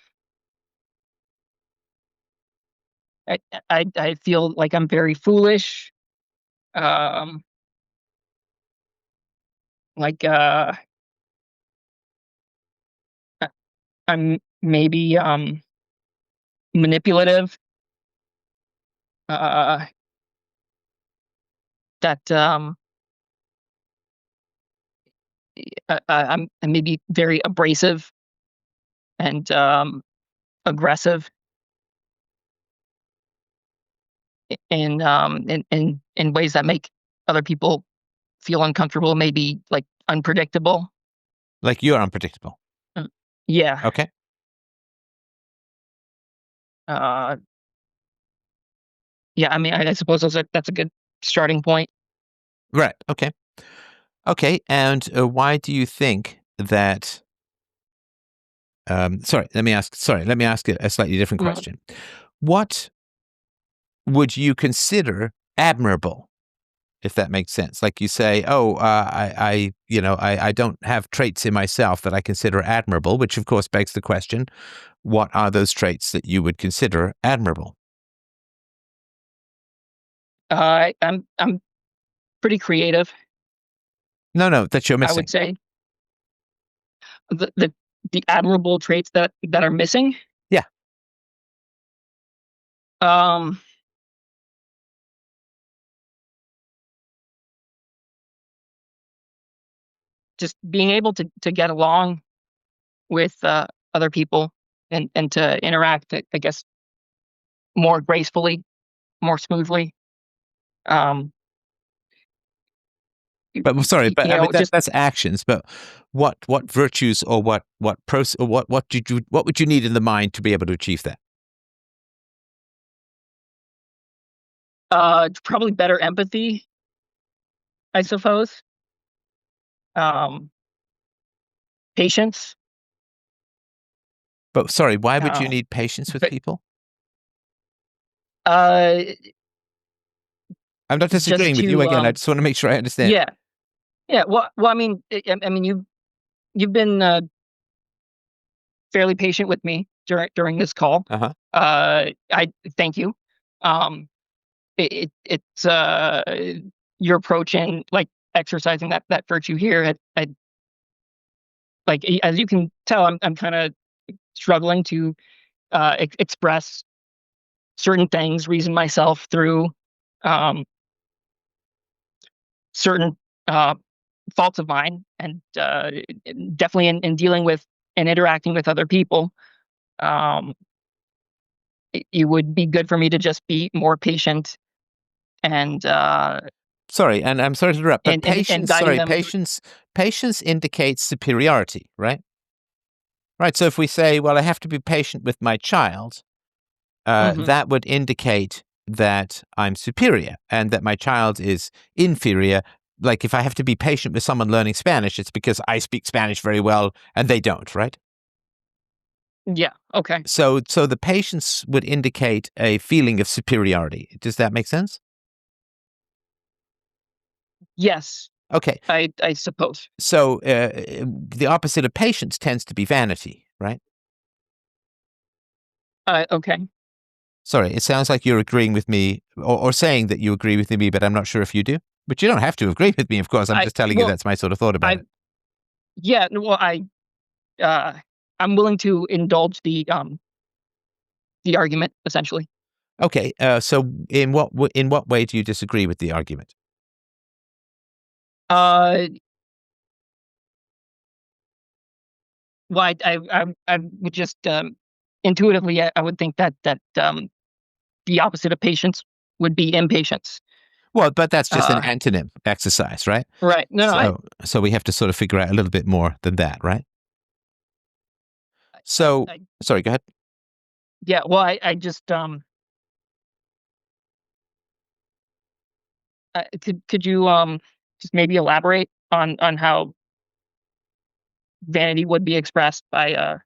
I feel like I'm very foolish. Um, like I- I'm maybe manipulative. Uh, that I'm maybe very abrasive and aggressive in ways that make other people feel uncomfortable, maybe like unpredictable. Like you're unpredictable. Uh, yeah. Okay. Uh, Yeah, I mean, I suppose that's a good starting point. Right. Okay. Okay. And why do you think that? Sorry. Let me ask. Sorry. Let me ask a slightly different Mm. question. What would you consider admirable, if that makes sense? Like you say, oh, I don't have traits in myself that I consider admirable, which of course begs the question, what are those traits that you would consider admirable? I'm pretty creative, No, no, that you're I would missing. say. The admirable traits that are missing. Yeah. Um, just being able to get along with other people and to interact, I guess, more gracefully, more smoothly. Um, But I'm sorry, but I mean just that's actions. But what virtues or what would you need in the mind to be able to achieve that? probably better empathy, I suppose. Um, Patience. But sorry, why would you Uh, need patience with but people? uh, I'm not just disagreeing with you to again. I just want to make sure I understand. yeah, yeah. Well, I mean, I mean, you've been fairly patient with me during this call. Uh huh. I thank you. Um, it's your approach in like exercising that virtue here. I like as you can tell, I'm kind of struggling to express certain things, reason myself through um, certain uh, faults of mine, and definitely in dealing with and interacting with other people. Um, it would be good for me to just be more patient and Sorry, and I'm sorry to interrupt, but and patience. guiding Sorry, them. patience indicates superiority, right? Right. So if we say, well, I have to be patient with my child, Hmm. that would indicate that I'm superior and that my child is inferior. Like if I have to be patient with someone learning Spanish, it's because I speak Spanish very well and they don't, right? Yeah. Okay. So the patience would indicate a feeling of superiority. Does that make sense? Yes. Okay. I suppose. So the opposite of patience tends to be vanity, right? Okay. Sorry, it sounds like you're agreeing with me or saying that you agree with me, but I'm not sure if you do. But you don't have to agree with me, of course. I'm I just telling you well that's my sort of thought about I it. yeah. Well, uh, I'm willing to indulge the argument essentially. Okay, so in what way do you disagree with the argument? Uh, well, I would just intuitively, I would think that the opposite of patience would be impatience. Well, but that's just an Uh, antonym exercise, right? right. No, no. So we have to sort of figure out a little bit more than that, right? I, So I sorry, go ahead. yeah. Well, I just could you just maybe elaborate on how vanity would be expressed by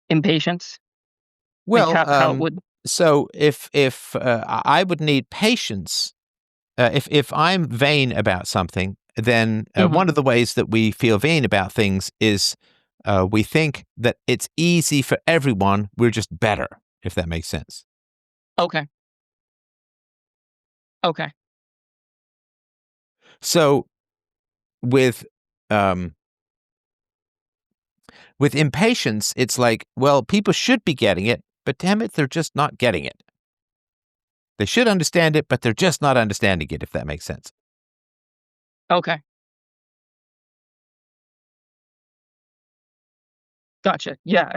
impatience, like Well, how it would. so if I would need patience, if I'm vain about something, then Hmm. one of the ways that we feel vain about things is we think that it's easy for everyone. We're just better, if that makes sense. Okay. Okay. So with um, with impatience, it's like, well, people should be getting it, but damn it, they're just not getting it. They should understand it, but they're just not understanding it, if that makes sense. Okay. Gotcha. Yeah.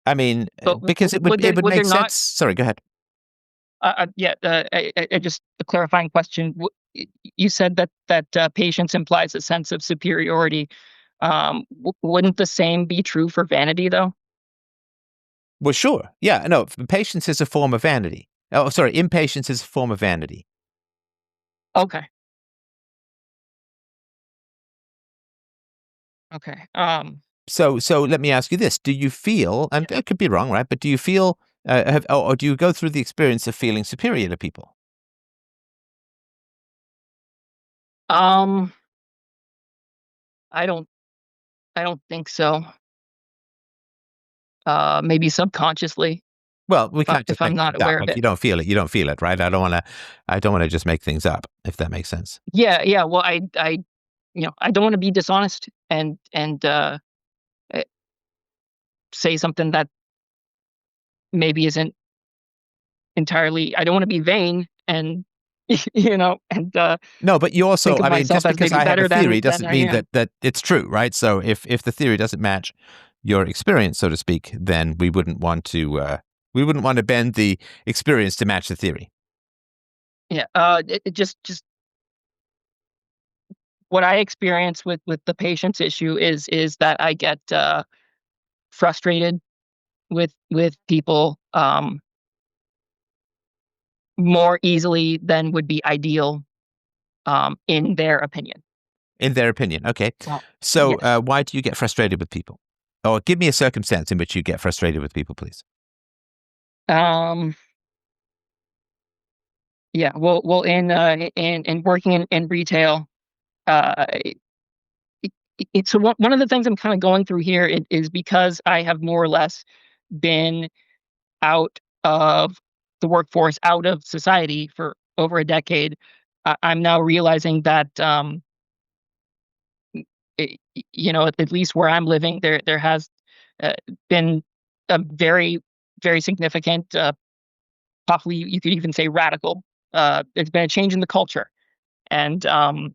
I mean, But because it would would there make not? sense. Sorry, go ahead. Yeah. Just a clarifying question. You said that patience implies a sense of superiority. Wouldn't the same be true for vanity, though? Well, sure. Yeah, no, patience is a form of vanity. Oh, sorry, impatience is a form of vanity. Okay. Okay. So let me ask you this: do you feel, and Yeah. I could be wrong, right? But do you feel, or do you go through the experience of feeling superior to people? Um, I don't I don't think so. Maybe subconsciously Well, we can't if just I'm make not things up. aware of If it. you don't feel it, you don't feel it, right? I don't want to just make things up, if that makes sense. Yeah, yeah. Well, I don't want to be dishonest and eh, say something that maybe isn't entirely. I don't want to be vain and and No, but you think also, of I mean, myself just as because maybe I have a better theory than doesn't I mean am. that it's true, right? So if the theory doesn't match your experience, so to speak, then we wouldn't want to bend the experience to match the theory. Yeah. It just what I experience with the patient's issue is that I get frustrated with people more easily than would be ideal in their opinion. In their opinion. Okay. Well, So, yes. why do you get frustrated with people? Or give me a circumstance in which you get frustrated with people, please. Um, yeah. Well, in working in retail, it, so one of the things I'm kind of going through here is because I have more or less been out of the workforce, out of society for over a decade. I'm now realizing that at least where I'm living, there has uh, been a very significant, possibly you could even say radical. There's been a change in the culture, and the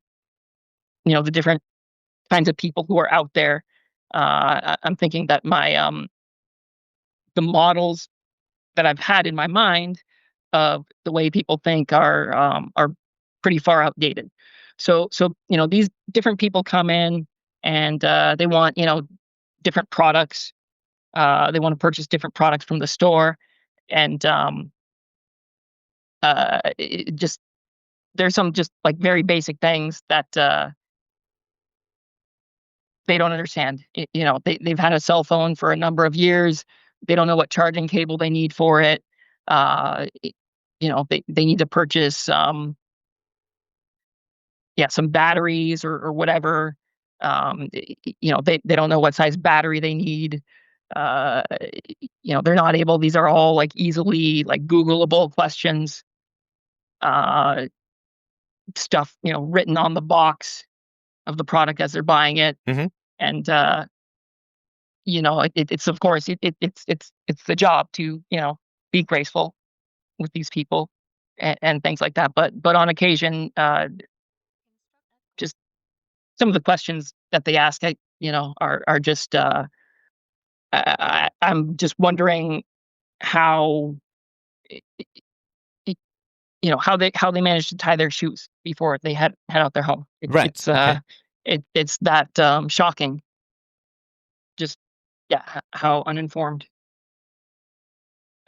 different kinds of people who are out there. I'm thinking that my the models that I've had in my mind of the way people think are pretty far outdated. So these different people come in and they want different products. They want to purchase different products from the store, and just there's some just like very basic things that they don't understand. They've had a cell phone for a number of years. They don't know what charging cable they need for it. They need to purchase some batteries or whatever. They don't know what size battery they need. Uh, they're not able. These are all like easily like Googleable questions. Uh, Stuff written on the box of the product as they're buying it, Hmm. and it's of course it's the job to be graceful with these people and things like that. But on occasion, just some of the questions that they ask, are just I'm just wondering how how they manage to tie their shoes before they head out their home. Right. Okay. It's that shocking. Just yeah, how uninformed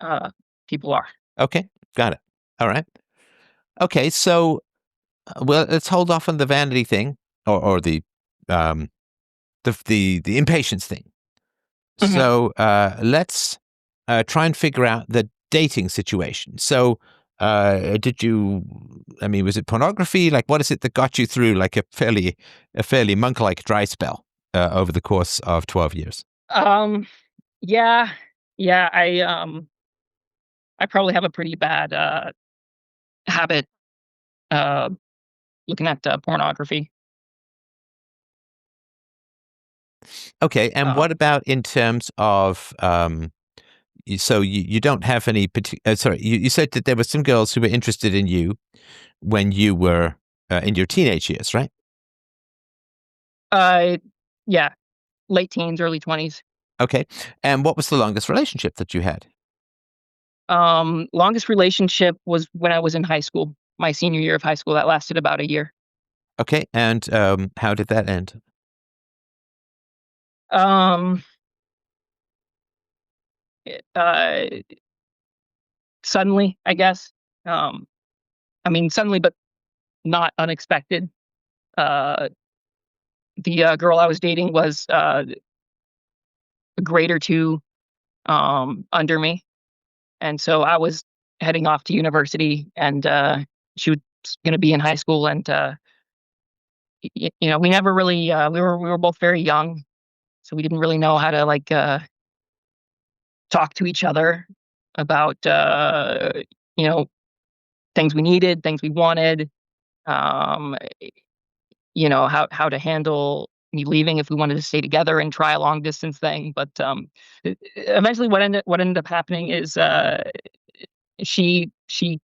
uh, people are. Okay. Got it. All right. Okay. So, well, let's hold off on the vanity thing or um, the impatience thing. Mhm. So, let's try and figure out the dating situation. So, I mean, was it pornography? Like, what is it that got you through like a fairly monk-like dry spell over the course of 12 years? Um, yeah, yeah. I probably have a pretty bad habit uh, looking at pornography. Okay. And what Um, about in terms of, so you don't have any particular, sorry, you said that there were some girls who were interested in you when you were in your teenage years, right? uh, yeah, late teens, early 20s. Okay. And what was the longest relationship that you had? Longest relationship was when I was in high school, my senior year of high school. That lasted about a year. Okay. And how did that end? Um, uh, suddenly, I guess. Um, I mean, suddenly, but not unexpected. Uh, the girl I was dating was a grade or two under me, and so I was heading off to university, and she was going to be in high school, and we never really we were both very young, so we didn't really know how to like talk to each other about you know things we needed, things we wanted, um, how to handle me leaving if we wanted to stay together and try a long distance thing. But eventually, what ended up happening is she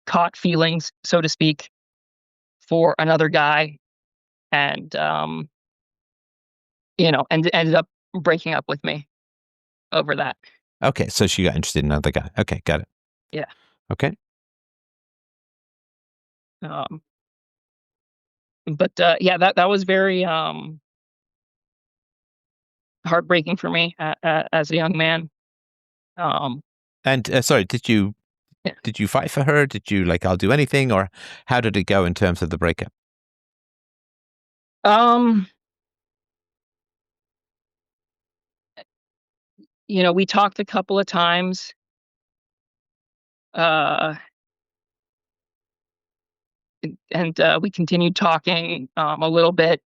caught feelings, so to speak, for another guy, and and ended up breaking up with me over that. Okay, so she got interested in another guy. Okay, got it. Yeah. Okay. Um, but yeah, that was very heartbreaking for me as a young man. Um, And sorry, yeah. did you fight for her? Did you like I'll do anything, or how did it go in terms of the breakup? um, we talked a couple of times, uh, and we continued talking a little bit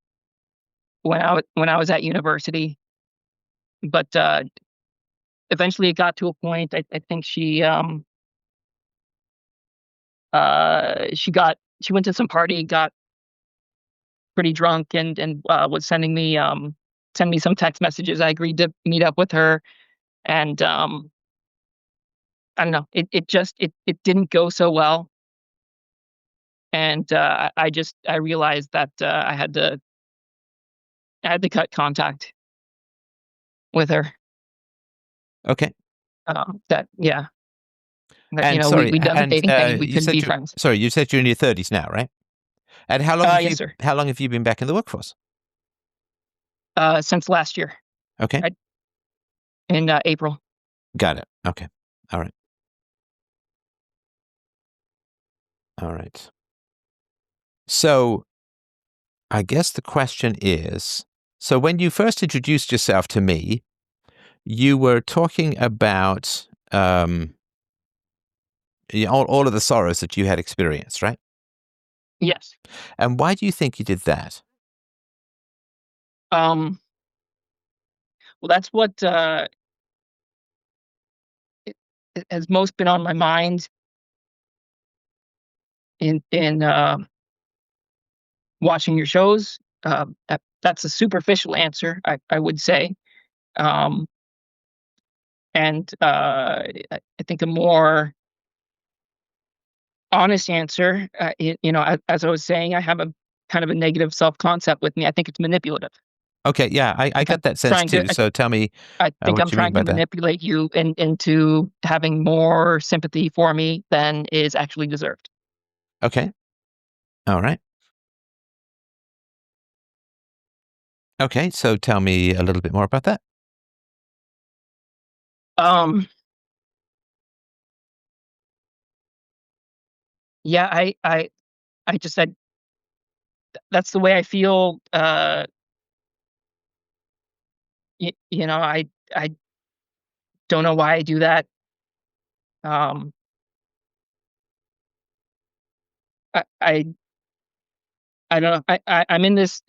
when I was at university. But eventually, it got to a point. I think she went to some party, got pretty drunk, and was sending me some text messages. I agreed to meet up with her, and I don't know. It didn't go so well, and I realized that I had to cut contact with her. Okay. That yeah, that And we done the dating thing. We couldn't be friends. you said you're in your 30s now, right? And Yes, sir. how long have you been back in the workforce? Since last year, Okay. I, in April. Got it. Okay. All right. All right. So I guess the question is, so when you first introduced yourself to me, you were talking about all of the sorrows that you had experienced, right? Yes. And why do you think you did that? Um. Well, that's what it, it has most been on my mind in watching your shows. That's a superficial answer, I would say. Um. And I think a more honest answer, as I was saying, I have a kind of a negative self concept with me. I think it's manipulative. Okay, yeah, I I think I'm got that sense trying to. too. So tell me I think I'm what you mean trying by to that. manipulate you into having more sympathy for me than is actually deserved. Okay. All right. Okay, so tell me a little bit more about that. Um, yeah, I just said that's the way I feel. I don't know why I do that. Um, I I don't know. I'm in this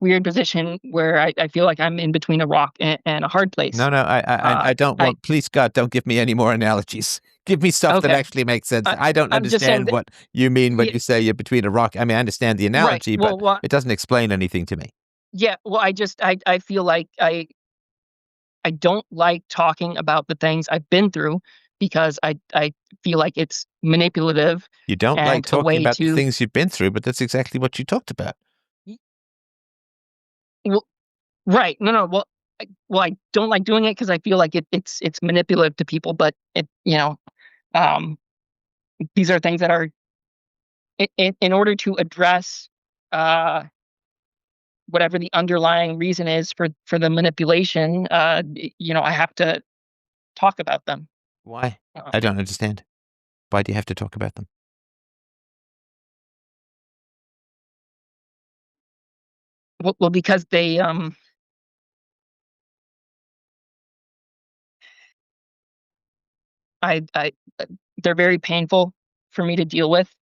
weird position where I feel like I'm in between a rock and a hard place. No, no, Uh, I don't I want. Please, God, don't give me any more analogies. Give me stuff that okay. actually makes sense. I I don't I'm just saying understand that. what you mean when Yeah, you say you're between a rock. I mean, I understand the right. analogy, but Well, it doesn't explain anything to me. yeah. Well, I feel like I don't like talking about the things I've been through because I feel like it's manipulative You don't like and a talking way about the to. things you've been through, but that's exactly what you talked about. Well, right. No, no. Well, I don't like doing it because I feel like it's manipulative to people, but um, these are things that are in order to address uh, whatever the underlying reason is for the manipulation. I have to talk about them. Why? I don't understand. Why do you have to talk about them? Well, because I they're very painful for me to deal with,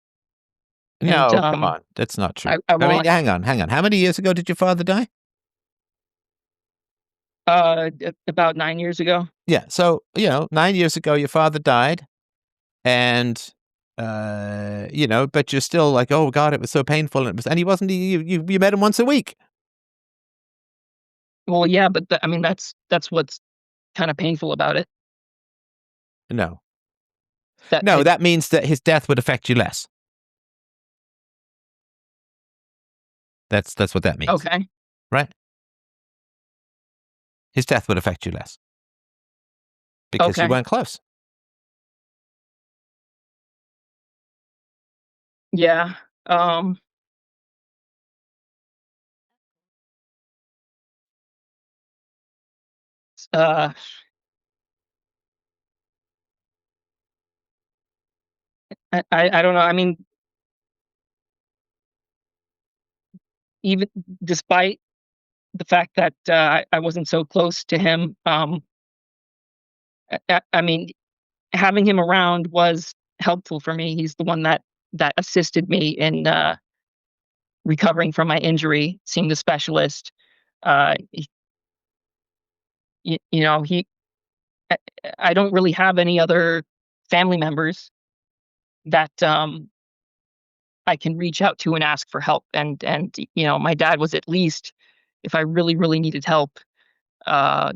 and No, come on. That's not true. I I mean, want hang on. How many years ago did your father die? about 9 years ago. Yeah. So, 9 years ago, your father died. And, but you're still like, oh, God, it was so painful. And he wasn't, you met him once a week. Well, yeah, but I mean that's what's kind of painful about it. No. That No, that means that his death would affect you less. That's what that means. Okay. Right? His death would affect you less. Because you Okay. weren't close. Yeah. Um. Uh. I don't know. I mean, even despite the fact that I wasn't so close to him, I mean, having him around was helpful for me. He's the one that assisted me in recovering from my injury, seeing the specialist. He, you know, he. I I don't really have any other family members that I can reach out to and ask for help. And my dad was, at least, if I really really needed help, uh,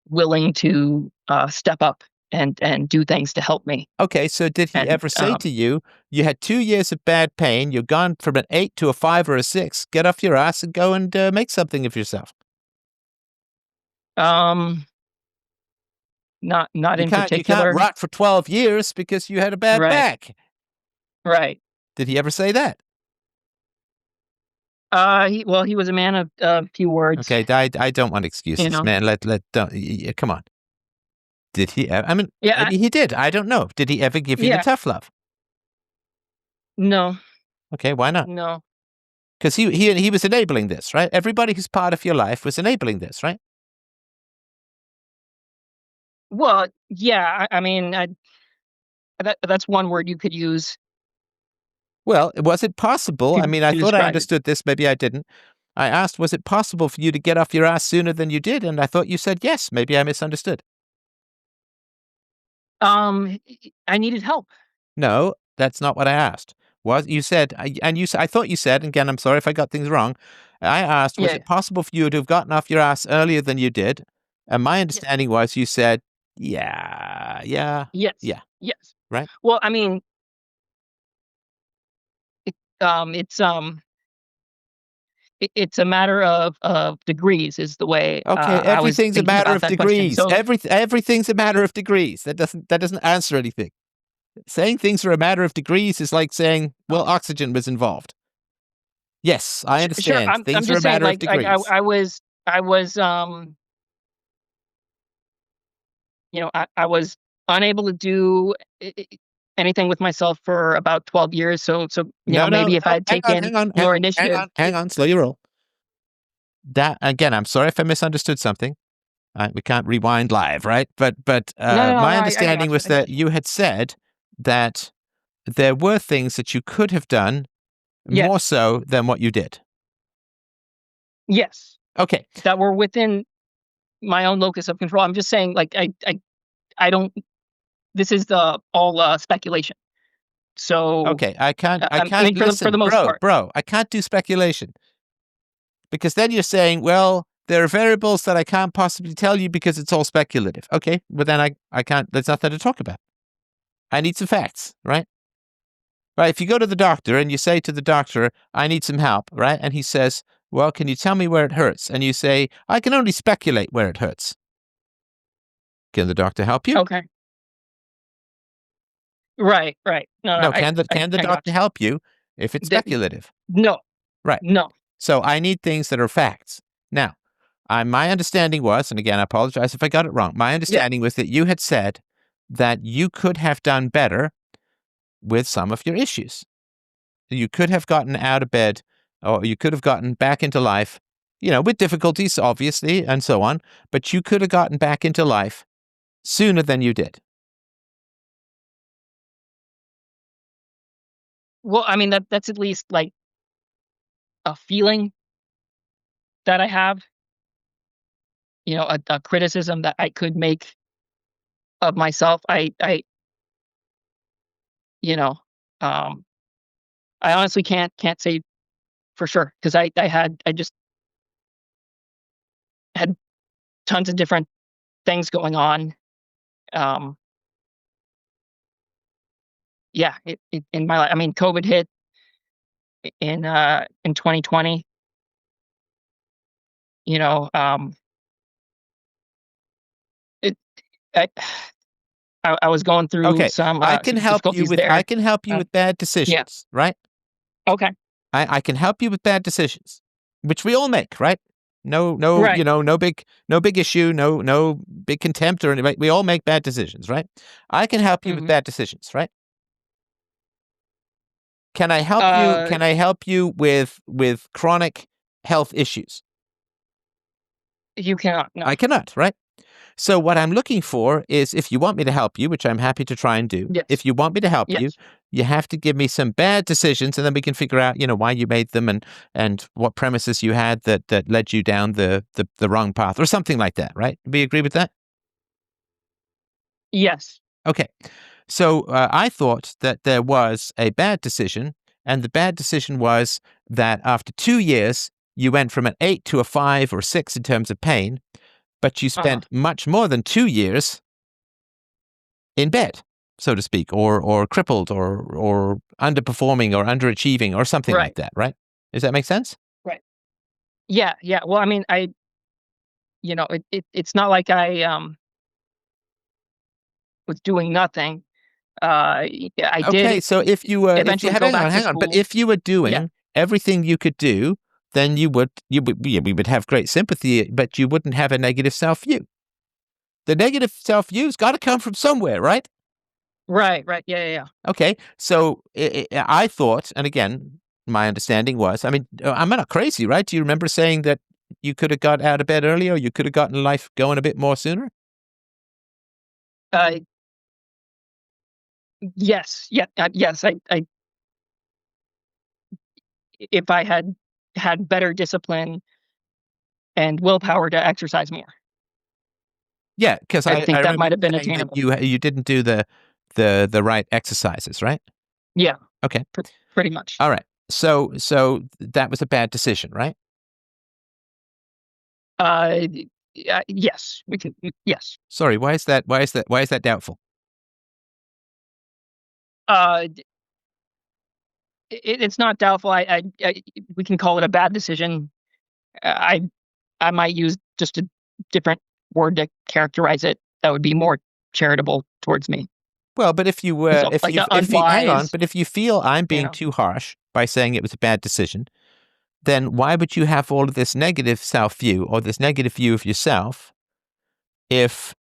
willing to step up and do things to help me. Okay, so did he And ever say to you, you had 2 years of bad pain, you're gone from an 8 to a 5 or a 6, get off your ass and go and make something of yourself? um, not in You can't particular. rot for 12 years because you had a bad Right. back. Right. Did he ever say that? He was a man of few words. Okay, I don't want You excuses, know. man. Don't, come on. Did he? I mean, Yeah. maybe he did. I don't know. Did he ever give you the Yeah. tough love? No. Okay, why not? No. Because he was enabling this, right? Everybody who's part of your life was enabling this, right? Well, yeah. I mean, that's one word you could use Well, was it possible? I mean, I to thought I describe it. understood this. Maybe I didn't. I asked, was it possible for you to get off your ass sooner than you did? And I thought you said yes. Maybe I misunderstood. I needed help. No, that's not what I asked. Was you said, I thought you said, again, I'm sorry if I got things wrong. I asked, was Yeah. it possible for you to have gotten off your ass earlier than you did? And my Yes. understanding was you said, yeah, yeah, Yes. yeah, Yes. right? Well, I mean, it's it's a matter of degrees, is the way Okay, I was everything's a thinking matter about of that question. degrees. So, Everything's a matter of degrees. That doesn't answer anything. Saying things are a matter of degrees is like saying, well, um, oxygen was involved. Yes, I sure. understand. I'm Things are a just saying, matter of like degrees. I was I was unable to do anything with myself for about 12 years. So No, no, maybe if I no. had taken more initiative. Hang on. Slow your roll. That again. I'm sorry if I misunderstood something. We can't rewind live, right? No, My I understanding got you. was I got that you. you had said that there were things that you could have done more Yes. so than what you did. Yes. Okay. That were within my own locus of control. I'm just saying, like, I don't. This is the all speculation. So, Okay. I I can't mean, for the listen, most part. bro. I can't do speculation because then you're saying, well, there are variables that I can't possibly tell you because it's all speculative. Okay. But then I can't. There's nothing to talk about. I need some facts, right? Right. If you go to the doctor and you say to the doctor, I need some help, right? And he says, well, can you tell me where it hurts? And you say, I can only speculate where it hurts. Can the doctor help you? Okay. Right. Right. No. No. Can the I got doctor help you if it's you. speculative? No. Right. No. So I need things that are facts. Now, my understanding was, and again, I apologize if I got it wrong. My Yeah. understanding was that you had said that you could have done better with some of your issues. You could have gotten out of bed, or you could have gotten back into life, with difficulties, obviously, and so on, but you could have gotten back into life sooner than you did. Well, I mean, that's at least, like, a feeling that I have, a criticism that I could make of myself. You know, um, I honestly can't say for sure, because I just had tons of different things going on. Um, yeah, in my life. I mean, COVID hit in 2020. You know, it I I was going through Okay, some difficulties I there. can help you Uh, with bad yeah. decisions, right? Okay. I can help you with bad decisions, which we all make, right? No, Right. no big issue, no big contempt or anything. We all make bad decisions, right? I can help you with Hmm. bad decisions, right? Can I help you? Uh, Can I help you with chronic health issues? you cannot. No. I cannot, right? So what I'm looking for is, if you want me to help you, which I'm happy to try and do, if Yes. you want me to help you, Yes. you have to give me some bad decisions, and then we can figure out, why you made them, and what premises you had that led you down the wrong path, or something like that, right? We agree with that? Yes. Okay. So I thought that there was a bad decision, and the bad decision was that after 2 years, you went from an 8 to a 5 or 6 in terms of pain, but you Uh-huh. spent much more than 2 years in bed, so to speak, or crippled, or underperforming, or underachieving, or something like Right. that, right? Does that make sense? Right. Yeah. Yeah. Well, I mean, it's not like I was doing nothing. I Okay, did so if you eventually had, go back to hang on, but school. if you were Yeah. doing everything you could do, then yeah, we would have great sympathy, but you wouldn't have a negative self view. The negative self view's got to come from somewhere, right? Right. Right. Yeah. Yeah. Yeah. Okay, so I thought, and again, my understanding was, I mean, I'm not crazy, right? Do you remember saying that you could have got out of bed earlier, you could have gotten life going a bit more sooner? Uh, yes. Yeah. Yes. If I had better discipline and willpower to exercise more, Yeah, because I I think that remember might you have been saying that attainable. you didn't do the right exercises, right? Yeah. Okay, Pretty much. all right. So that was a bad decision, right? Uh, yes. We can. Yes. Sorry, why is that? Why is that doubtful? D it's not doubtful. I we can call it a bad decision. I might use just a different word to characterize it that would be more charitable towards me. Well, but if you Is were, like a if you hang on, unwise, but if you feel I'm you being know. too harsh by saying it was a bad decision, then why would you have all of this negative self view, or this negative view of yourself, if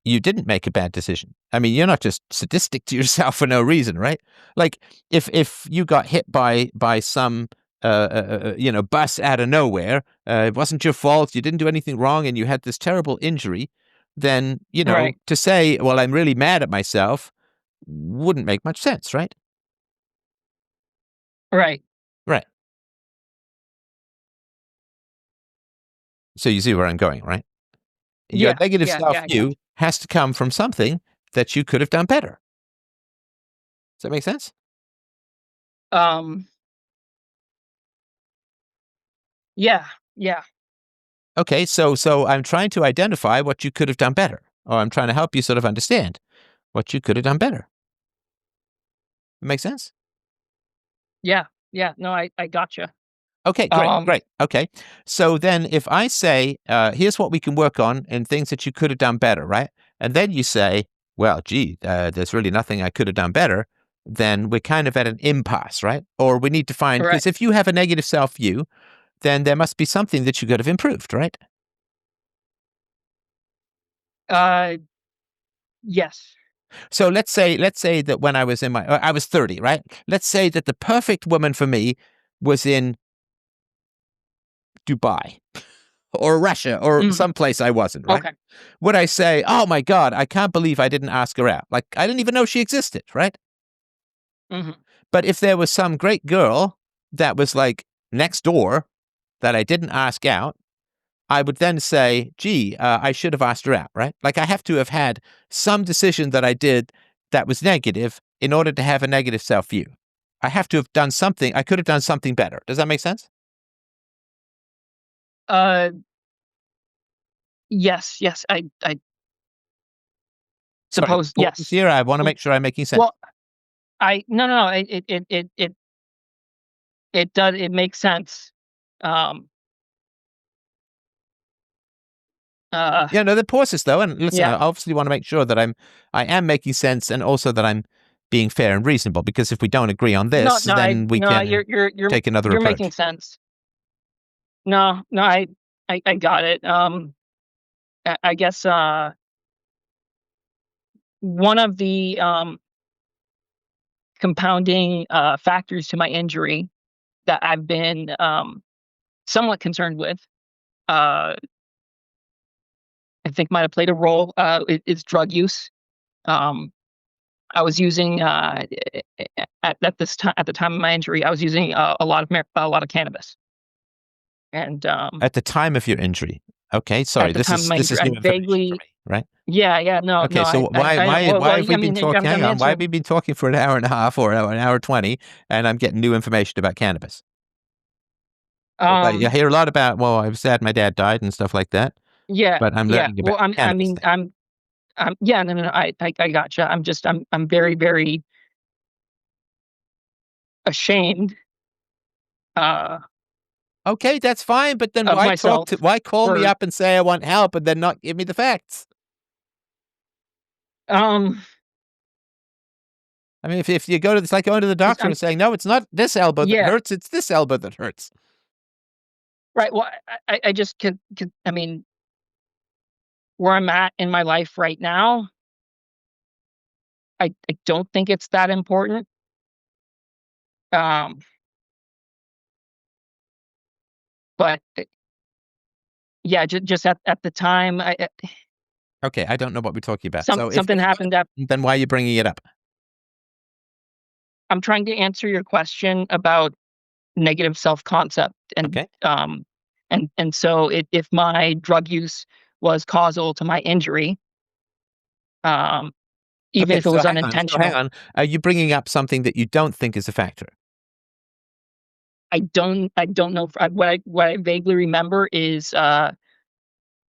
you didn't make a bad decision? I mean, you're not just sadistic to yourself for no reason, right? Like, if you got hit by some bus out of nowhere, it wasn't your fault, you didn't do anything wrong, and you had this terrible injury, then Right. to say, well, I'm really mad at myself, wouldn't make much sense, right? Right. Right. So you see where I'm going, right? Your Yeah. negative Yeah. self Yeah. I got view has to come from something that you could have done better. Does that make sense? you. Yeah. Yeah. Okay, so I'm trying to identify what you could have done better, or I'm trying to help you sort of understand what you could have done better. Make sense? Yeah. Yeah. No, I gotcha. Okay, great, Um. great. Okay, so then if I say, here's what we can work on and things that you could have done better, right? And then you say, well, gee, there's really nothing I could have done better, then we're kind of at an impasse, right? Or we need to find, Right. because if you have a negative self view, then there must be something that you could have improved, right? Uh. Yes. So let's say that when I was I was 30, right? Let's say that the perfect woman for me was in Dubai or Russia or Mhm. someplace I wasn't, right? Okay. Would I say, oh my God, I can't believe I didn't ask her out? Like, I didn't even know she existed, right? Mhm. But if there was some great girl that was like next door that I didn't ask out, I would then say, gee, I should have asked her out, right? Like, I have to have had some decision that I did that was negative in order to have a negative self view. I have to have done something. I could have done something better. Does that make sense? Uh, yes, yes, I Sorry, suppose pause yes. here. I want to W make sure I'm making sense. well, I no, no, no, it does, it makes sense. Um, uh, Yeah, no, the pauses though, and listen, I yeah. obviously want to make sure that I am making sense, and also that I'm being fair and reasonable. Because if we don't agree on No, this, no, then we no, can take another you're making approach. sense. No, no, I got it. I guess, one of the, compounding, factors to my injury that I've been, somewhat concerned with, uh, I think might have played a role, is drug use. Um, I was using, at the time of my injury, I was using, a lot of cannabis, and, At the time of your injury, okay. Sorry, at the time of my this injury, is I new information for vaguely. me, right? Yeah, yeah, no, no, Okay, so I know. Well, why well, have I we been mean, talking? Hang I'm on, why have we answering. been talking for an hour and a half or an hour 20, and I'm getting new information about cannabis? Like, I Um, hear a lot about. Well, I was sad my dad died and stuff like that, yeah, but I'm yeah. learning about Well, the I cannabis mean, thing. yeah, no, no, no. I gotcha. I'm very, very ashamed, uh, Okay, that's fine, but then of myself why call me for, up and say I want help and then not give me the facts? um, I mean, if you go to it's like going to the just doctor and saying, "No, it's not this elbow that yeah, hurts, it's this elbow that hurts." right. Well, I just can. I mean, where I'm at in my life right now, I don't think it's that important. Um, but yeah, just at the time, Okay, I don't know what we're talking about. So something if happened that then why are you bringing it up? I'm trying to answer your question about negative self-concept, Okay. and so if my drug use was causal to my injury, um, even Okay, if it so was hang on. So hang unintentional, on. Are you bringing up something that you don't think is a factor? I don't know if what I vaguely remember is,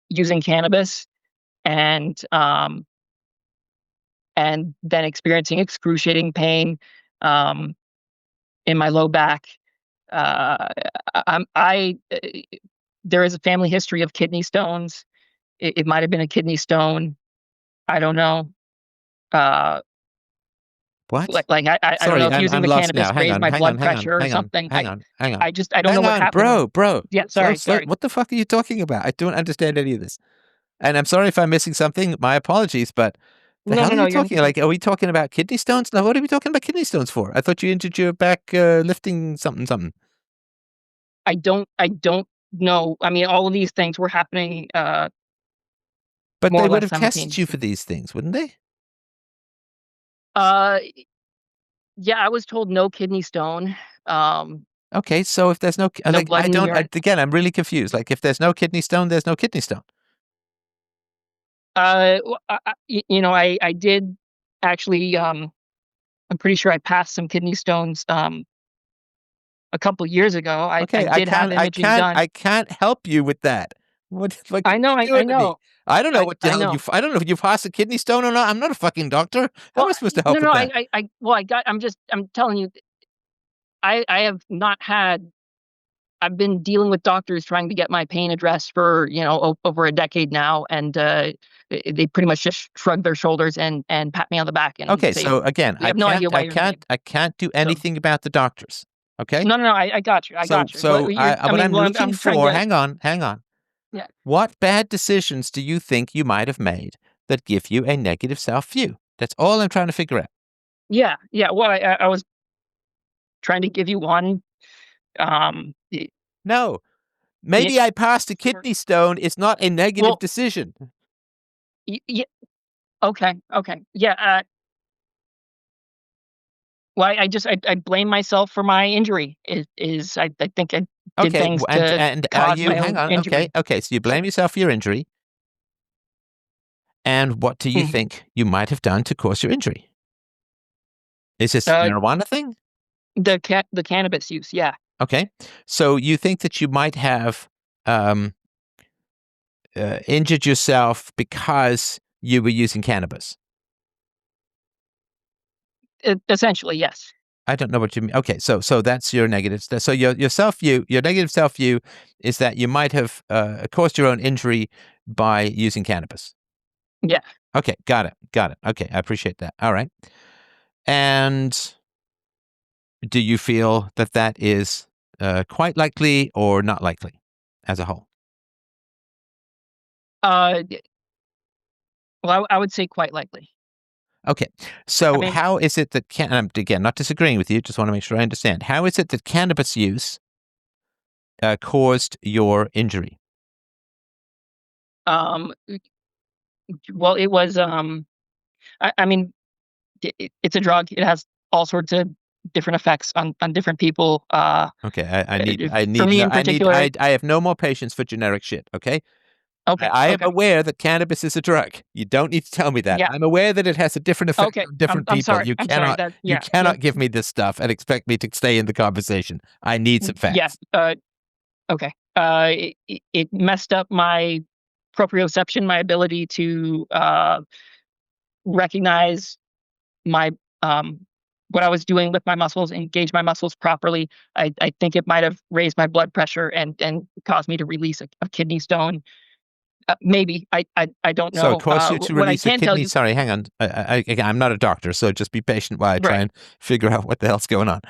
using cannabis and, and then experiencing excruciating pain, um, in my low back. Uh, there is a family history of kidney stones. It might have been a kidney stone. I don't know. Uh, What? I don't know Sorry, if using I'm the lost now. cannabis Hang raised on, my hang on, blood hang on, pressure or hang on, something. hang on, hang on. I don't know Hang what on, happened. bro. Yeah, Slow, sorry, slow. sorry. What the fuck are you talking about? I don't understand any of this. And I'm sorry if I'm missing something. My apologies, but the No, hell no, are no. you talking? Like, are we talking about kidney stones? No, what are we talking about kidney stones for? I thought you injured your back lifting something, something. I don't know. I mean, all of these things were happening, But more they or would less have tested you for simultaneously. these things, wouldn't they? Uh, yeah, I was told no kidney stone, um, Okay, so if there's no, no like, blood I in the don't, urine. again, I'm really confused. Like, if there's no kidney stone, there's no kidney stone. You know, I did actually. I'm pretty sure I passed some kidney stones, a couple years ago. I Okay, did have imaging done. I can't help you with that. What I know, are you doing I to me? know, I don't know what the I hell know. I don't know if you passed a kidney stone or not. I'm not a fucking doctor. How am Well, I supposed to no, help no, with that? well, I'm telling you, I have not had. I've been dealing with doctors trying to get my pain addressed for, you know, over a decade now, and they pretty much just shrug their shoulders and pat me on the back and Okay, say, so again, "We have no idea why you're in pain." I can't do So anything about the doctors. Okay? no, no, no, I got you, I got you. But you're, I What mean, I'm well, looking I'm trying for, to, hang on. yeah. What bad decisions do you think you might have made that give you a negative self view? That's all I'm trying to figure out. Yeah, yeah. Well, I was trying to give you one. Y- No, y- maybe I passed a kidney stone. It's not a negative well, decision. yeah. Okay, okay. Yeah. Well, I blame myself for my injury. I think I did Okay, things to and are cause you? my Hang own on. Okay, injury. okay. So you blame yourself for your injury, and what do you Mhm. think you might have done to cause your injury? Is this Uh, marijuana thing? the cannabis use. Yeah. Okay, so you think that you might have um, injured yourself because you were using cannabis? Essentially, yes. I don't know what you mean. Okay, so that's your negative. So your self view, your negative self view, is that you might have caused your own injury by using cannabis. Yeah. Okay, got it, got it. Okay, I appreciate that. All right, and do you feel that that is quite likely or not likely as a whole? D well, I would say quite likely. Okay, I so mean, how is it that again, not disagreeing with you, just want to make sure I understand. How is it that cannabis use caused your injury? um, well, it was, I mean, it's a drug. It has all sorts of different effects on different people. Okay, If I for need, me no, in particular. I have no more patience for generic shit. Okay, Okay, I am okay. aware that cannabis is a drug. You don't need to tell me that. Yeah, I'm aware that it has a different effect okay. on different I'm people. sorry. I'm sorry that You yeah, yeah, cannot give me this stuff and expect me to stay in the conversation. I need some yeah, facts. okay. It messed up my proprioception, my ability to, recognize my, um what I was doing with my muscles, engage my muscles properly. I think it might have raised my blood pressure and caused me to release a kidney stone. Maybe. I don't So it know. caused you to What I release a can tell kidney. you. Sorry, hang on. Again, I'm not a doctor, so just be patient while I try Right. and figure out what the hell's going on.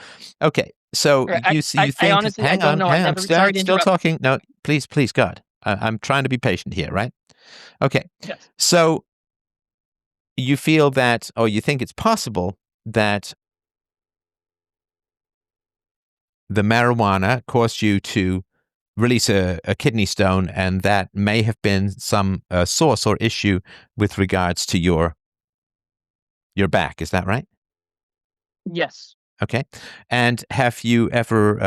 Okay, so Right. you I think? honestly I don't know. I've never. Sorry to Still interrupt. talking. No, please, please, God, I'm trying to be patient here, right? Okay, Yes. so you feel that, or you think it's possible that the marijuana caused you to release a kidney stone, and that may have been some source or issue with regards to your back. Is that right? Yes. Okay. And have you ever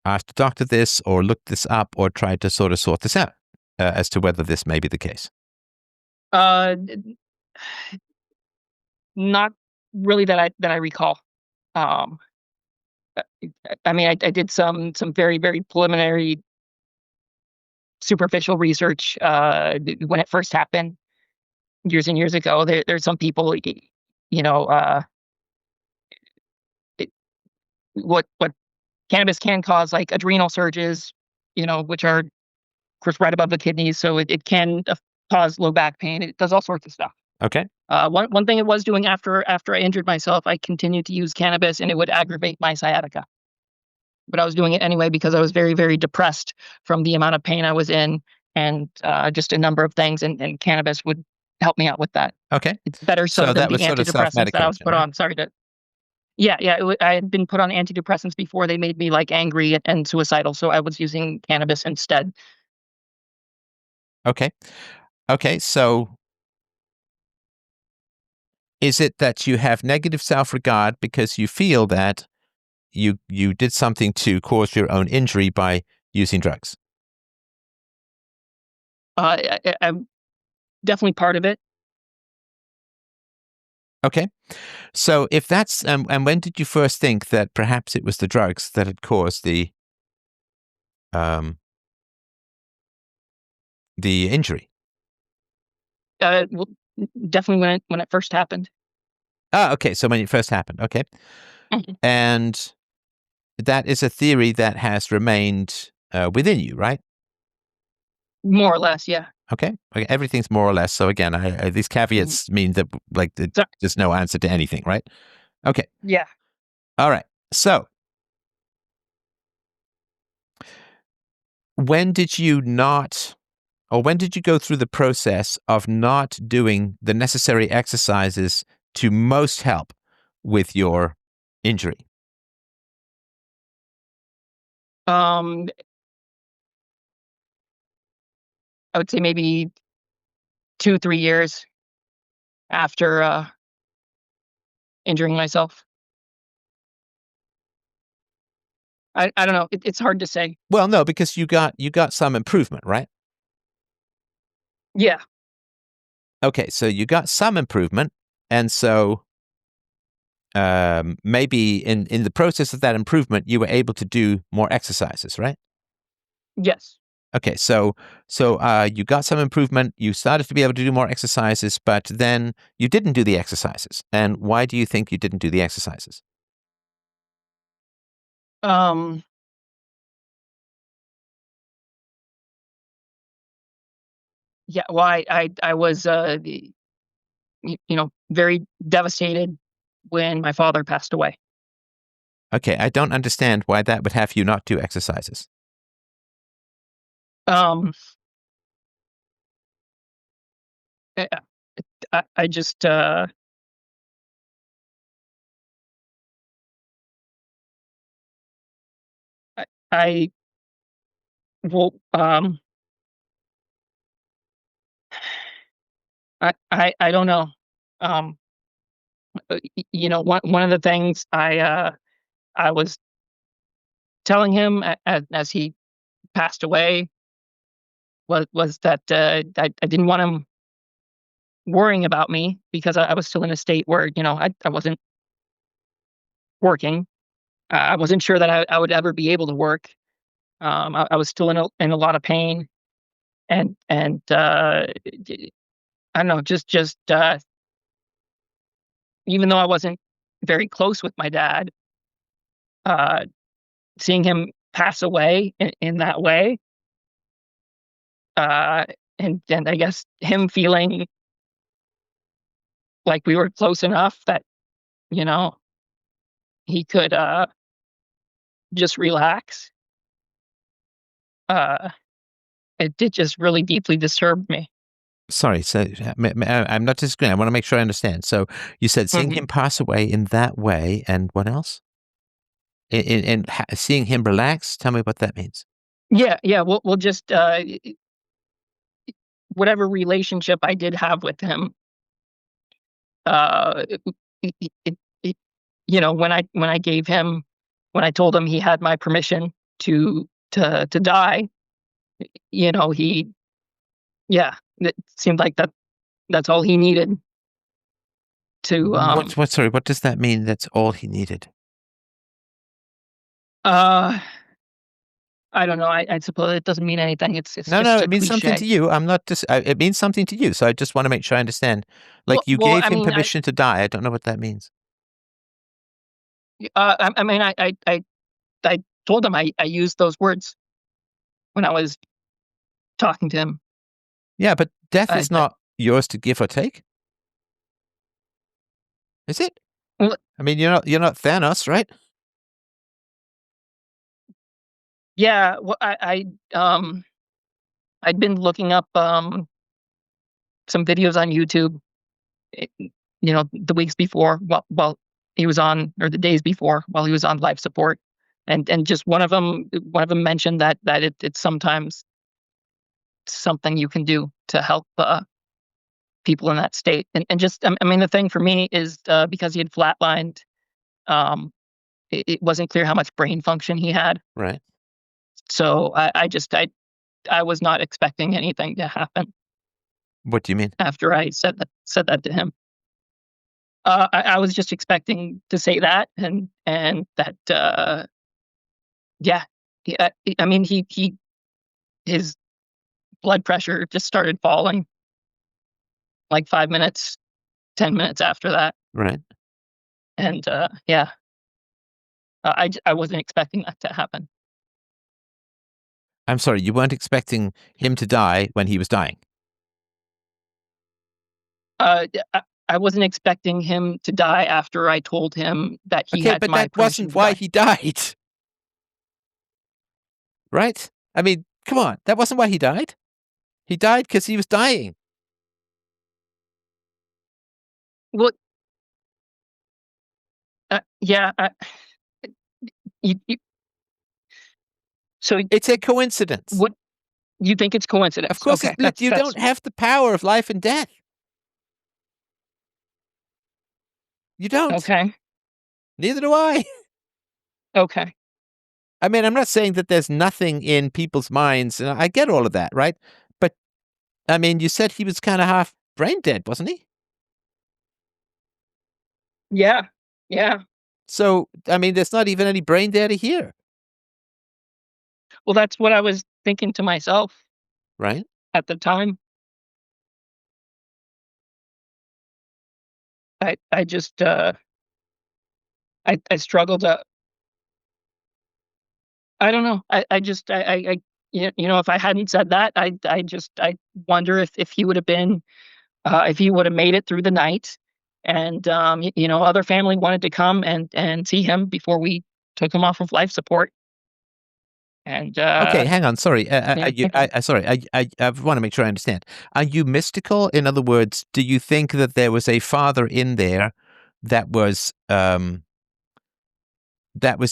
asked a doctor this, or looked this up, or tried to sort of sort this out as to whether this may be the case? D Not really that I recall. Um, uh, I mean, I did some very, very preliminary superficial research, when it first happened years and years ago. There's some people, you know, it what cannabis can cause, like, adrenal surges, which are, of course, right above the kidneys, so it can cause low back pain. It does all sorts of stuff. Okay. One thing it was doing after I injured myself, I continued to use cannabis, and it would aggravate my sciatica. But I was doing it anyway because I was very, very depressed from the amount of pain I was in, and just a number of things, and cannabis would help me out with that. Okay. It's better so So than that the was sort of self antidepressants that I was medication, put right? on. Sorry to. Yeah, yeah. I had been put on antidepressants before. They made me, like, angry and suicidal, so I was using cannabis instead. Okay. Okay. So is it that you have negative self regard because you feel that you did something to cause your own injury by using drugs? I'm definitely part of it. Okay. So if that's and when did you first think that perhaps it was the drugs that had caused um the injury? Well, definitely when it first happened. Ah, okay. So when it first happened, okay, Mhm. and that is a theory that has remained within you, right? More or less, yeah. Okay. Okay. Everything's more or less. So again, these Mhm. caveats mean that like So there's no answer to anything, right? Okay. yeah. All right. So when did you not, or when did you go through the process of not doing the necessary exercises to most help with your injury? I would say maybe 2, 3 years after injuring myself. I don't know. It's hard to say. Well, no, because you got some improvement, right? Yeah. Okay, so you got some improvement, and so maybe in the process of that improvement, you were able to do more exercises, right? Yes. Okay, so you got some improvement. You started to be able to do more exercises, but then you didn't do the exercises. And why do you think you didn't do the exercises? Um. Yeah. Well, I was very devastated when my father passed away. Okay, I don't understand why that would have you not do exercises. Um. I, I just I well I don't know. Um. One of the things I was telling him as he passed away was that I didn't want him worrying about me because I was still in a state where I wasn't working. I wasn't sure that I would ever be able to work. I was still in a lot of pain, and I don't know, just even though I wasn't very close with my dad, uh, seeing him pass away in that way, uh, and I guess him feeling like we were close enough that you know he could just relax. Uh, it did just really deeply disturb me. Sorry, so I'm not disagreeing. I want to make sure I understand. So you said seeing Mhm. him pass away in that way, and what else? Seeing him relax. Tell me what that means. Yeah, yeah. We'll just whatever relationship I did have with him. It, it, when I gave him when I told him he had my permission to die. He yeah. It seemed like that's all he needed to What? Sorry, what does that mean? That's all he needed. uh I don't know. I suppose it doesn't mean anything. It's No, no, just it a means something to cliche. you. I'm not just. It means something to you. So I just want to make sure I understand. Like you Well, gave I him mean, permission to die. I don't know what that means. I mean, I told him I used those words when I was talking to him. Yeah, but death I, is I not yours to give or take, is it? well, I mean, you're not Thanos, right? yeah. Well, I'd been looking up some videos on YouTube. eh, the weeks before, while he was on, or the days before, while he was on life support, and just one of them mentioned that it's sometimes something you can do to help people in that state, and just I mean the thing for me is because he had flatlined. Um, it wasn't clear how much brain function he had. Right. So I was not expecting anything to happen What do you mean? after I said that to him. I was just expecting to say that, and that yeah, I mean his blood pressure just started falling like 5 minutes, 10 minutes after that, Right. and yeah, I wasn't expecting that to happen. I'm sorry, you weren't expecting him to die when he was dying. I wasn't expecting him to die after I told him that he Okay, had but my that permission wasn't to why die. he died, right? I mean, come on, that wasn't why he died. He died because he was dying. Well, Yeah. You, you, so It's a coincidence. what you think it's Of coincidence? course, Okay, look, you that's don't have the power of life and death. You don't. okay. Neither do I. Okay. I mean, I'm not saying that there's nothing in people's minds, and I get all of that, right? But I mean, you said he was kind of half brain dead, wasn't he? Yeah. Yeah. So, I mean, there's not even any brain data here, Well, that's what I was thinking to myself right? at the time. I just I struggled to. I don't know. I just you know, if I hadn't said that, I wonder if he would have been if he would have made it through the night, and you know, other family wanted to come and see him before we took him off of life support, and Okay, hang on. Sorry, are yeah, you? Sorry, I want to make sure I understand. Are you mystical? In other words, do you think that there was a father in there that was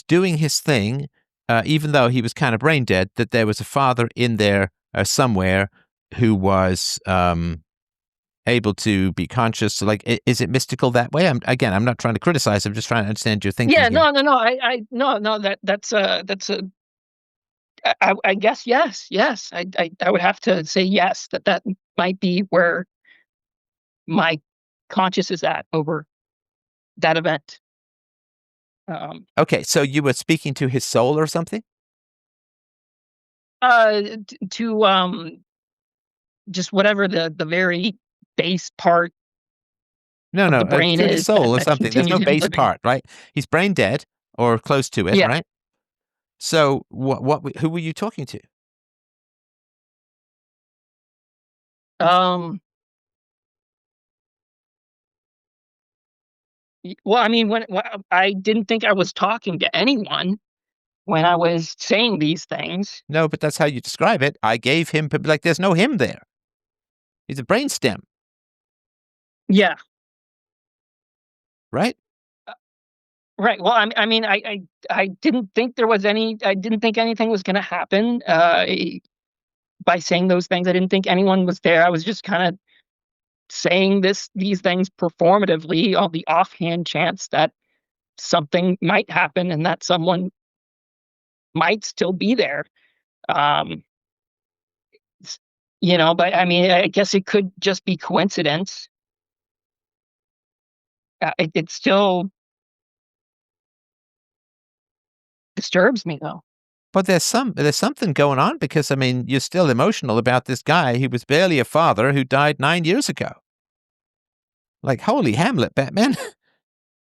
doing his thing, even though he was kind of brain dead? That there was a father in there somewhere who was able to be conscious. So, like, is it mystical that way? I'm not trying to criticize. I'm just trying to understand your thinking yeah, here. no, I no, that's a I guess yes, yes, I would have to say yes, that might be where my conscious is at over that event. Um, Okay, so you were speaking to his soul or something? to just whatever the very base part No, of no, the brain to his is soul or that something. There's continues no him base living. part, right? He's brain dead or close to it, Yeah. right? So who were you talking to? Um. Well, I mean, when I didn't think I was talking to anyone when I was saying these things. No, but that's how you describe it. I gave him, like, there's no him there. He's a brain stem, Yeah. right? Right. Well, I mean, I didn't think there was any. I didn't think anything was going to happen. By saying those things, I didn't think anyone was there. I was just kind of saying these things performatively on the offhand chance that something might happen and that someone might still be there. Um, you know, but I mean, I guess it could just be coincidence. It still disturbs me though. But there's something going on because I mean, you're still emotional about this guy who was barely a father who died 9 years ago. Like, holy Hamlet, Batman.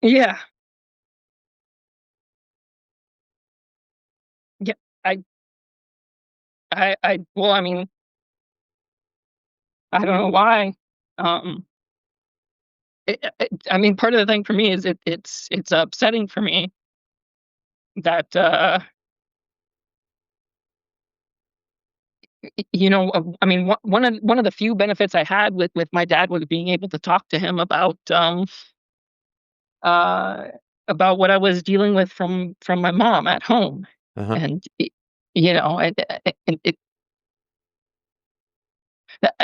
Yeah, yeah. I, well, I mean, I don't know why. Um, I mean, part of the thing for me is it's upsetting for me that you know, I mean, one of the few benefits I had with my dad was being able to talk to him uh about what I was dealing with from my mom at home, Uh-huh. and you know, and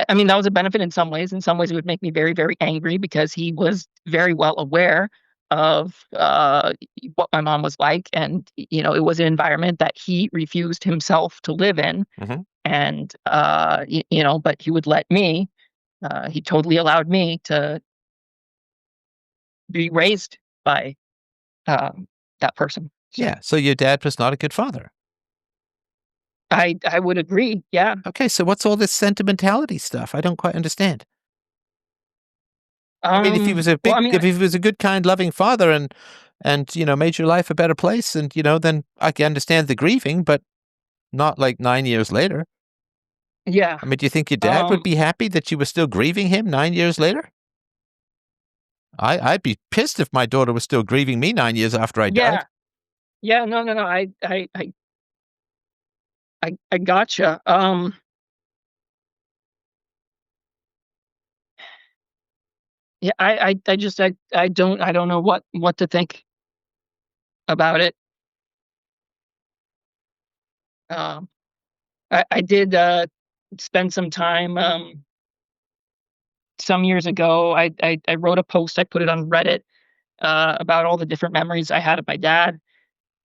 I mean, that was a benefit in some ways. In some ways, it would make me very, very angry because he was very well aware of what my mom was like, and you know, it was an environment that he refused himself to live in, Mhm. and you know, but he would let me. He totally allowed me to be raised by that person. So Yeah, so your dad was not a good father. I would agree. Yeah. Okay, so what's all this sentimentality stuff? I don't quite understand. I mean, Well, I mean, if he was a good, kind, loving father and made your life a better place and then I can understand the grieving, but not like 9 years later. yeah. I mean, do you think your dad would Um. be happy that you were still grieving him 9 years later? I'd be pissed if my daughter was still grieving me 9 years after I died. Yeah. Yeah. No. No. No. I gotcha. Yeah. I just I don't know what to think. about it. Um, I did spend some time some years ago. I wrote a post. I put it on Reddit about all the different memories I had of my dad.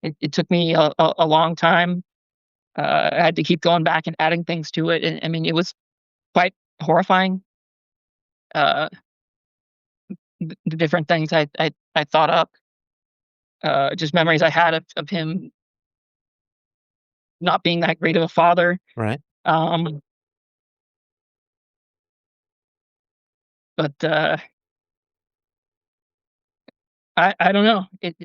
It took me a long time. I had to keep going back and adding things to it. And I mean, it was quite horrifying. Uh, the different things I thought up, just memories I had of him not being that great of a father. Right. Um, but I don't know. It's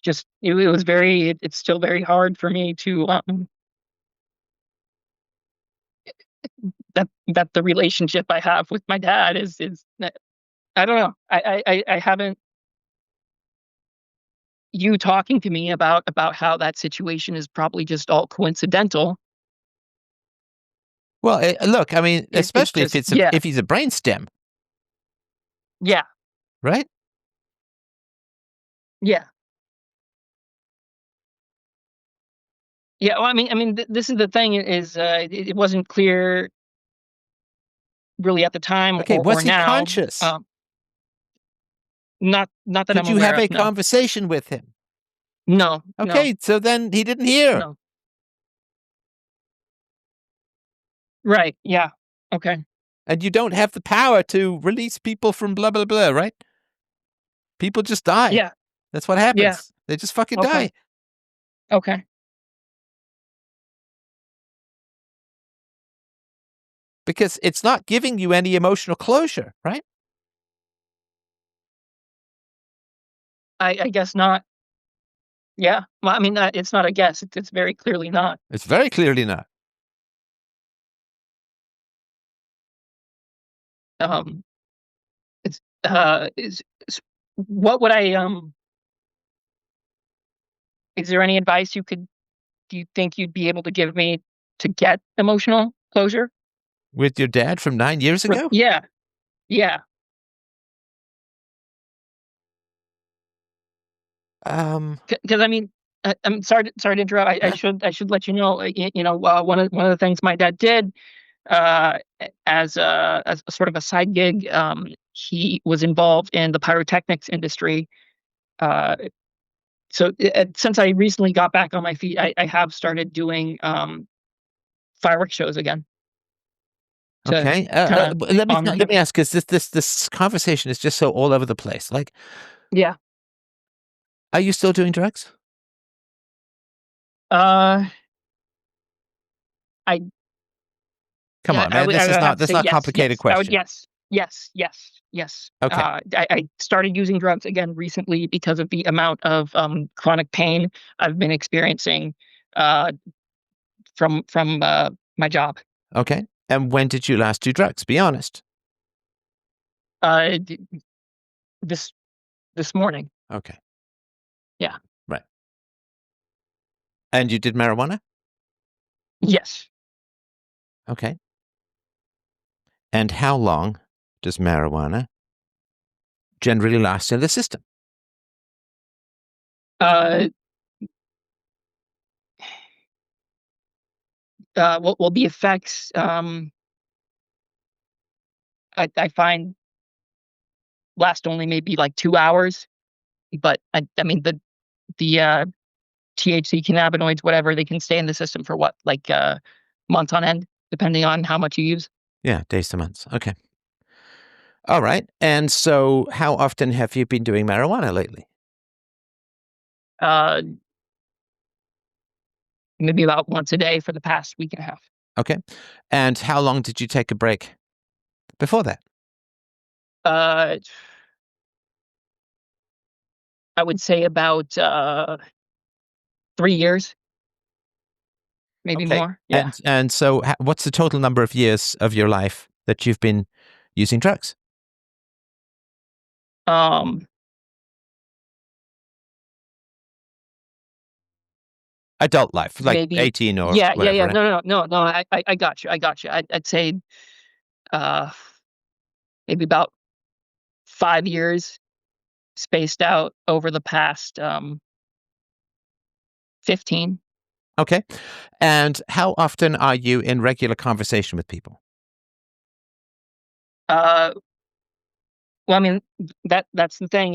just it was very. It's still very hard for me to that the relationship I have with my dad is I don't know. I haven't you talking to me about how that situation is probably just all coincidental. Well, look, I mean, It's especially if just it's if he's a brainstem, yeah, right? yeah, yeah. Well, this is the thing is it wasn't clear really at the time Okay, was or he now. conscious? Not that Could I'm you aware have of. a No, conversation with him? no, no, Okay, so then he didn't hear. no. Right. Yeah. Okay. And you don't have the power to release people from blah, blah, blah, right? People just die. Yeah. That's what Yeah. happens. They just fucking Okay. die Okay. because it's not giving you any emotional closure, right? I guess not. Yeah. Well, it's not a guess. It's very clearly not. It's very clearly not. Um. It's is what would I is there any advice do you think you'd be able to give me to get emotional closure? With your dad from 9 years ago? Yeah. Yeah. Um, Because I'm sorry to interrupt. yeah. I should let you know. One of the things my dad did uh, as a sort of a side gig, he was involved in the pyrotechnics industry. Uh, since I recently got back on my feet, I have started doing fireworks shows again to Okay. kind of Let me honor let him. me ask, because this conversation is just so all over the place. Like, Yeah. are you still doing drugs? Uh, I Come on, man. I This is would not have to that's say not a yes, complicated yes. I would question. yes. Okay. I started using drugs again recently because of the amount of chronic pain I've been experiencing uh, from my job. Okay. And when did you last do drugs? Be honest. D- this this morning. Okay. Yeah. Right. And you did marijuana? Yes. Okay. And how long does marijuana generally last in the system? Uh, well, the effects I find last only maybe like 2 hours, but the THC cannabinoids, whatever, they can stay in the system for what, like months on end, depending on how much you use. Yeah, days to months. Okay. All right. And so how often have you been doing marijuana lately? Uh, Maybe about once a day for the past week and a half. Okay. And how long did you take a break before that? Uh, I would say about 3 years, maybe Okay. more. Yeah. And so what's the total number of years of your life that you've been using drugs? Um, Adult life, like Maybe. 18 or Yeah, yeah, whatever, yeah. right? No. I got you. I got you. I'd say uh maybe about 5 years. spaced out over the past 15. Okay. And how often are you in regular conversation with people? Well, I mean, that's the thing.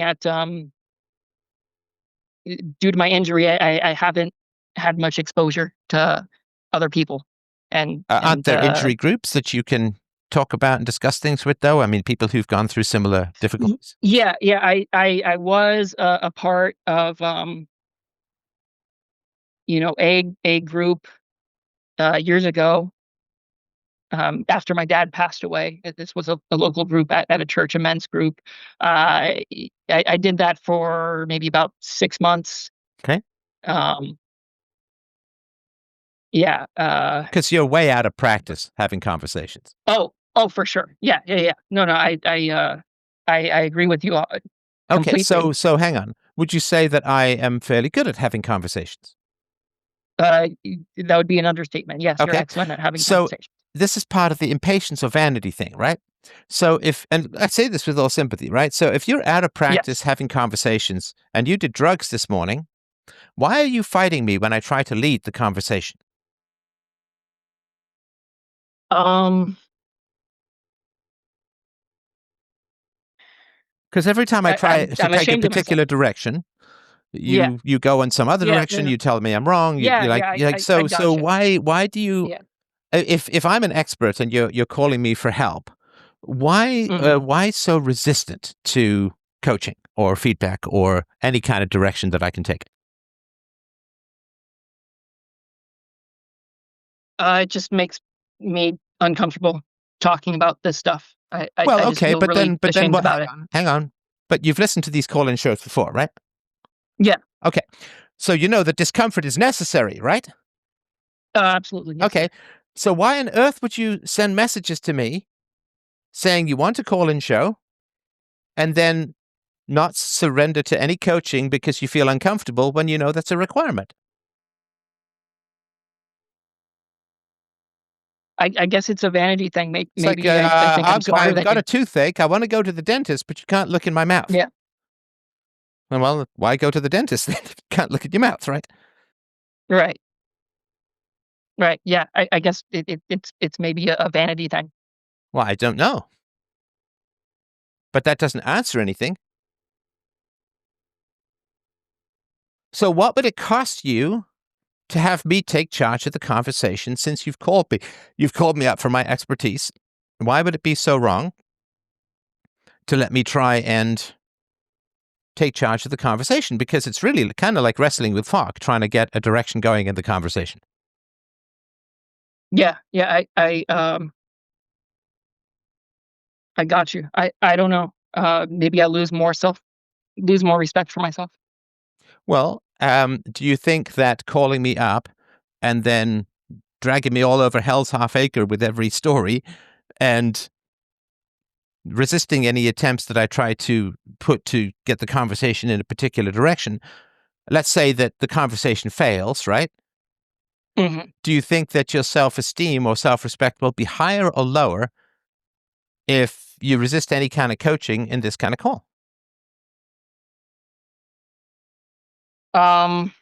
Due to my injury, I haven't had much exposure to other people, and Aren't and there injury groups that you can talk about and discuss things with, though? I mean, people who've gone through similar difficulties. yeah. I was a part of a group years ago. After my dad passed away, this was a local group at a church, a men's group. I did that for maybe about 6 months. Okay. Um, yeah. Because you're way out of practice having conversations. Oh, for sure. Yeah. No. I agree with you Okay. completely. So hang on. Would you say that I am fairly good at having conversations? That would be an understatement. Yes, you're Okay. excellent at having So conversations. this is part of the impatience or vanity thing, right? So and I say this with all sympathy, right? So if you're out of practice Yes. having conversations and you did drugs this morning, why are you fighting me when I try to lead the conversation? Um, Because every time I I, try I'm to I'm take a ashamed of myself. particular direction, Yeah. you go in some other Yeah. No. direction. No. You tell me I'm wrong. Yeah. Yeah. You're like I so gotcha. why do you Yeah. if I'm an expert and you're calling me for help, Hmm. why so resistant to coaching or feedback or any kind of direction that I can take? It just makes me uncomfortable talking about this stuff. Well, I just okay, feel really but then ashamed what? about it. Hang on. But you've listened to these call-in shows before, right? Yeah. Okay, so you know that discomfort is necessary, right? Absolutely. Yes, Okay, sir. so why on earth would you send messages to me saying you want a call-in show and then not surrender to any coaching because you feel uncomfortable when you know that's a requirement? I guess it's a vanity thing. It's like, Maybe I think I'm smarter I've than got you. a toothache. I want to go to the dentist, but you can't look in my mouth. Yeah. Well, why go to the dentist then if you can't look at your mouth, right? Right. Right. Yeah. I guess it's maybe a vanity thing. Well, I don't know, but that doesn't answer anything. So, what would it cost you to have me take charge of the conversation since you've called me? You've called me up for my expertise. Why would it be so wrong to let me try and take charge of the conversation? Because it's really kind of like wrestling with fog, trying to get a direction going in the conversation. Yeah. Yeah. I got you. I don't know. Maybe I lose more respect for myself. Well, do you think that calling me up and then dragging me all over Hell's Half Acre with every story and resisting any attempts that I try to put to get the conversation in a particular direction, let's say that the conversation fails, right? Hmm. Do you think that your self-esteem or self-respect will be higher or lower if you resist any kind of coaching in this kind of call? Um,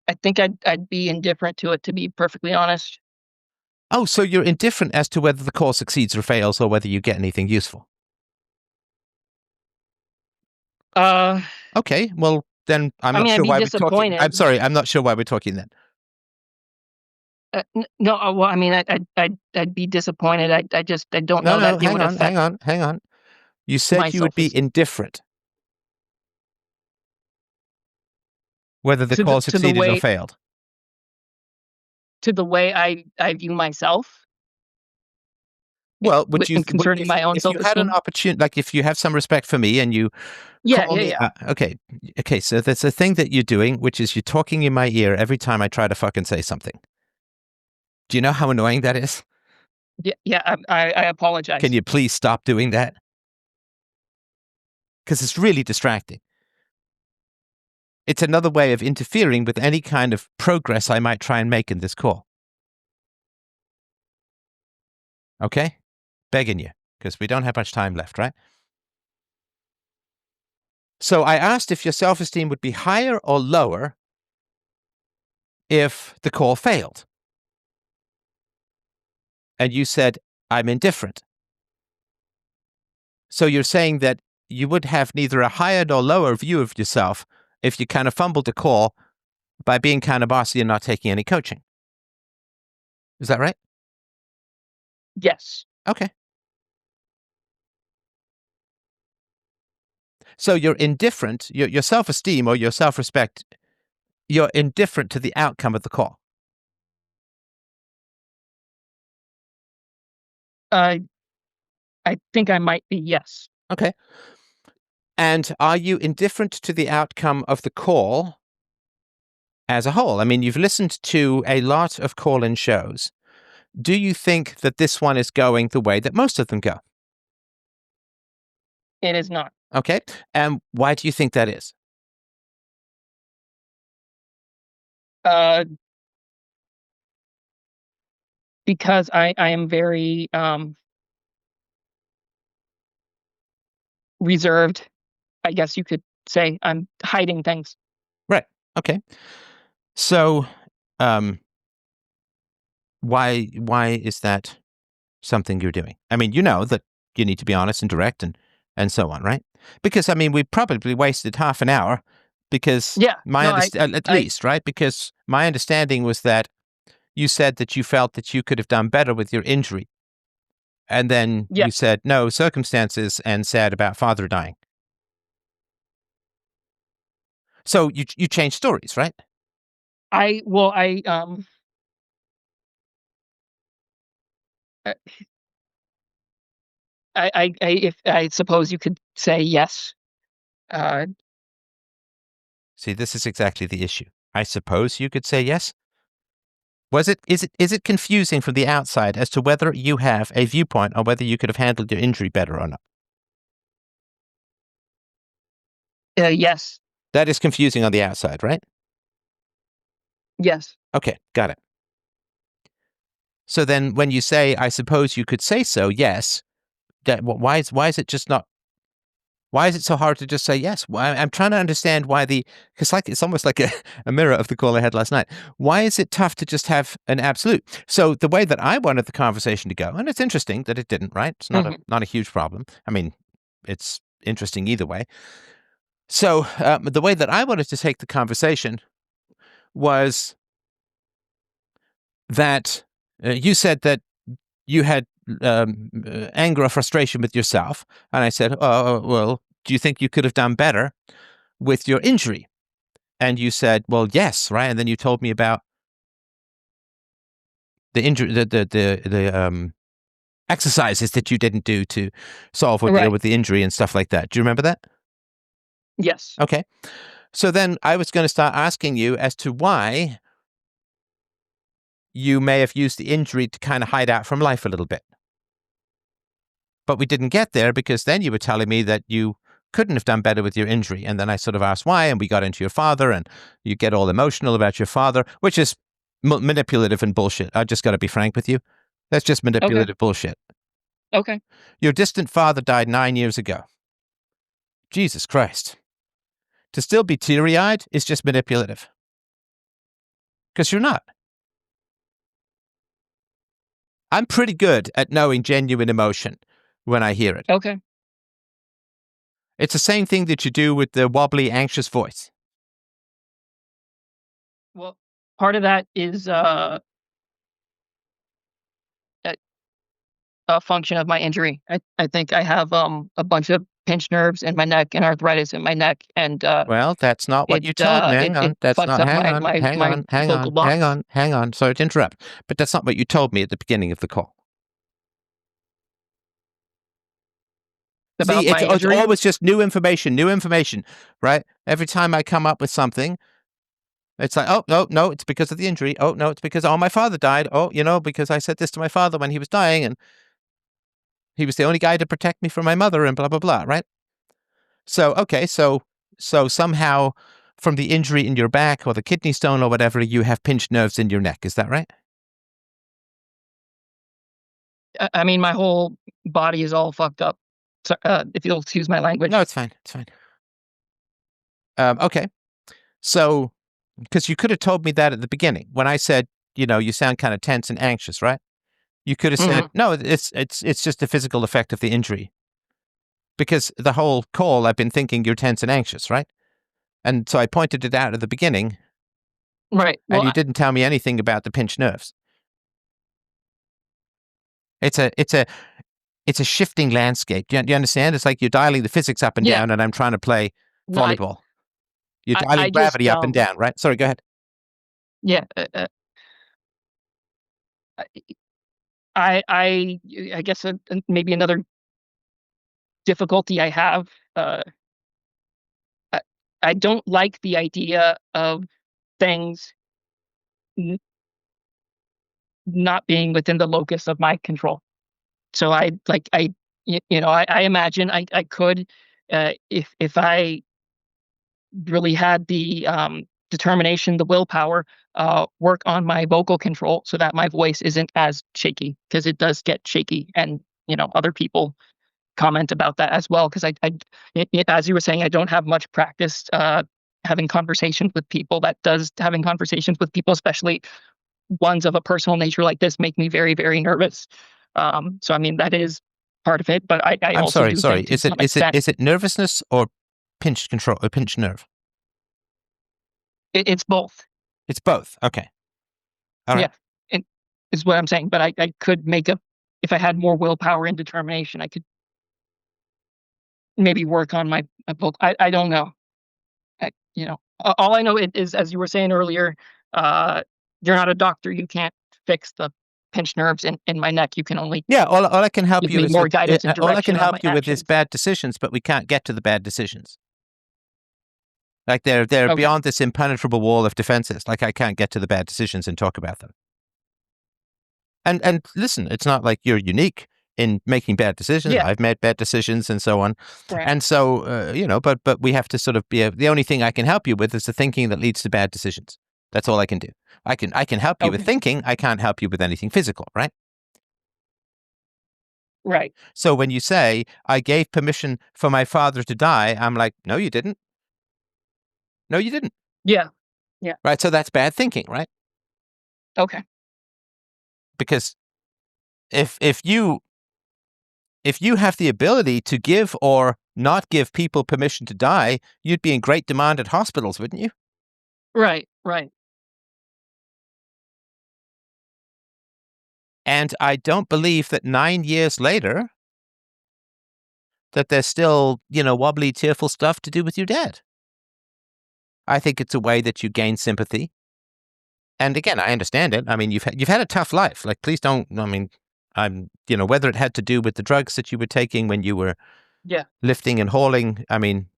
I think I'd be indifferent to it, to be perfectly honest. Oh, so you're indifferent as to whether the call succeeds or fails or whether you get anything useful. Uh, Okay, well, then I'm I not mean, I'd sure be why we're talking. I'm disappointed. sorry, I'm not sure why we're talking then. No, well, I mean, I'd be disappointed. I don't No, know no, that it would affect hang on. You my said you would be self-esteem indifferent whether the call to the succeeded or way failed. I view myself Well, would you concerning my own if you had an self-esteem. opportunity, like if you have some respect for me and you Yeah, call yeah, me, yeah, okay, so there's a thing that you're doing, which is you're talking in my ear every time I try to fucking say something. Do you know how annoying that is? yeah. I Can apologize. you please stop doing that? Because it's really distracting. It's another way of interfering with any kind of progress I might try and make in this call. Okay? Begging you, because we don't have much time left, right? So I asked if your self-esteem would be higher or lower if the call failed. And you said, I'm indifferent. So you're saying that you would have neither a higher nor lower view of yourself if you kind of fumbled a call by being kind of bossy and not taking any coaching. Is that right? Yes. Okay. So you're indifferent, your self-esteem or your self-respect, you're indifferent to the outcome of the call. I think I might be, yes. Okay. And are you indifferent to the outcome of the call as a whole? I mean, you've listened to a lot of call-in shows. Do you think that this one is going the way that most of them go? It is not. Okay. And why do you think that is? Uh, because I am very reserved. I guess you could say I'm hiding things. Right. Okay. So, why is that something you're doing? I mean, you know that you need to be honest and direct and so on, right? Because I mean, we probably wasted half an hour because Yeah. No, at I least, right? Because my understanding was that you said that you felt that you could have done better with your injury. And then you yes. said, no, circumstances and sad about father dying. So you changed stories, right? Well, uh, if I suppose you could say yes. Uh, See, this is exactly the issue. I suppose you could say yes. Is it confusing from the outside as to whether you have a viewpoint on whether you could have handled your injury better or not? yes. That is confusing on the outside, right? Yes. Okay, got it. So then when you say, I suppose you could say so, yes, why is it just not, why is it so hard to just say yes? I'm trying to understand why because like, it's almost like a mirror of the call I had last night. Why is it tough to just have an absolute? So the way that I wanted the conversation to go, and it's interesting that it didn't, right? It's Hmm. not a huge problem. I mean, it's interesting either way. So the way that I wanted to take the conversation was that you said that you had anger or frustration with yourself. And I said, oh, well, do you think you could have done better with your injury? And you said, well, yes, right? And then you told me about the injury, the exercises that you didn't do to solve or deal Right. with the injury and stuff like that. Do you remember that? Yes. Okay. So then I was going to start asking you as to why you may have used the injury to kind of hide out from life a little bit. But we didn't get there because then you were telling me that you couldn't have done better with your injury. And then I sort of asked why, and we got into your father, and you get all emotional about your father, which is manipulative and bullshit. I just got to be frank with you. That's just Okay. manipulative bullshit. Okay. Your distant father died 9 years ago. Jesus Christ. To still be teary-eyed is just manipulative. Because you're not. I'm pretty good at knowing genuine emotion when I hear it. Okay. It's the same thing that you do with the wobbly, anxious voice. Well, part of that is a, a function of my injury. I think I have a bunch of pinched nerves in my neck and arthritis in my neck, and Well, that's not what you told me. Hang it on. That's fucks not. up Hang my on. Hang my on. Hang vocal on. Hang box. on. Hang on. Sorry to interrupt. But that's not what you told me at the beginning of the call. About See, my it's injury. always just new information, right? Every time I come up with something, it's like, oh, no, no, it's because of the injury. Oh, no, it's because, oh, my father died. Oh, because I said this to my father when he was dying and he was the only guy to protect me from my mother and blah, blah, blah, right? So, okay, so somehow from the injury in your back or the kidney stone or whatever, you have pinched nerves in your neck. Is that right? I mean, my whole body is all fucked up. So, if you'll excuse my No, language. it's fine. It's fine. Okay. So, because you could have told me that at the beginning when I said, you sound kind of tense and anxious, right? You could have said, no, it's just a physical effect of the injury. Because the whole call, I've been thinking you're tense and anxious, right? And so I pointed it out at the beginning, Right. and Well, you didn't tell me anything about the pinched nerves. It's a shifting landscape. Do you understand? It's like you're dialing the physics up and yeah. down, and I'm trying to play No, volleyball. You're I dialing just, gravity up and down, right? Sorry, go ahead. yeah. I guess maybe another difficulty I have. I, I don't like the idea of things n- not being within the locus of my control. So I imagine I could, if I really had the determination, the willpower, work on my vocal control so that my voice isn't as shaky, because it does get shaky, and other people comment about that as well. Because as you were saying, I don't have much practice having conversations with people. Having conversations with people, especially ones of a personal nature like this, make me very, very nervous. So I mean, that is part of it, but I I'm also sorry. do think to Is it some extent is it nervousness or pinched control or pinched nerve? it's both. It's both. Okay. All right. Yeah, it is what I'm saying. But I could if I had more willpower and determination, I could maybe work on my vocal. I don't know. All I know is, as you were saying earlier, uh, you're not a doctor. You can't fix the pinched nerves in my neck. You can only Yeah. All I can help give you me is more guidance and all I can direction on help my you with is actions. bad decisions, but we can't get to the bad decisions. Like they're Okay. beyond this impenetrable wall of defenses. Like I can't get to the bad decisions and talk about them. And listen, it's not like you're unique in making bad decisions. Yeah. I've made bad decisions and so on. Right. And so, but we have to sort of the only thing I can help you with is the thinking that leads to bad decisions. That's all I can do. I can help you with Okay. thinking. I can't help you with anything physical, right? Right. So when you say, I gave permission for my father to die, I'm like, no, you didn't. No, you didn't. Yeah. Yeah. Right. So that's bad thinking, right? Okay. Because if you have the ability to give or not give people permission to die, you'd be in great demand at hospitals, wouldn't you? Right. Right. And I don't believe that 9 years later that there's still, wobbly, tearful stuff to do with your dad. I think it's a way that you gain sympathy. And again, I understand it. I mean, you've had a tough life. Like, please don't. I mean, whether it had to do with the drugs that you were taking when you were Yeah. lifting and hauling. I mean,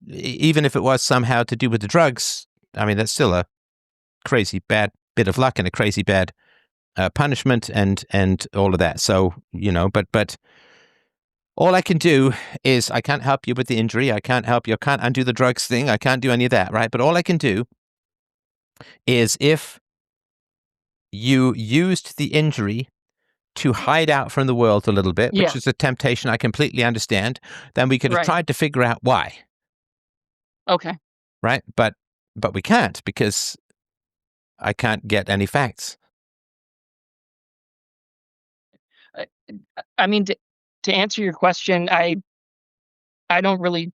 even if it was somehow to do with the drugs, I mean, that's still a crazy bad bit of luck and a crazy bad punishment and all of that. So, but all I can do is I can't help you with the injury. I can't help you. I can't undo the drugs thing. I can't do any of that, right? But all I can do is if you used the injury to hide out from the world a little bit, which Yeah. is a temptation I completely understand, then we could have Right. tried to figure out why, Okay. right? But we can't because I can't get any facts. I, I mean, to answer your question, I don't really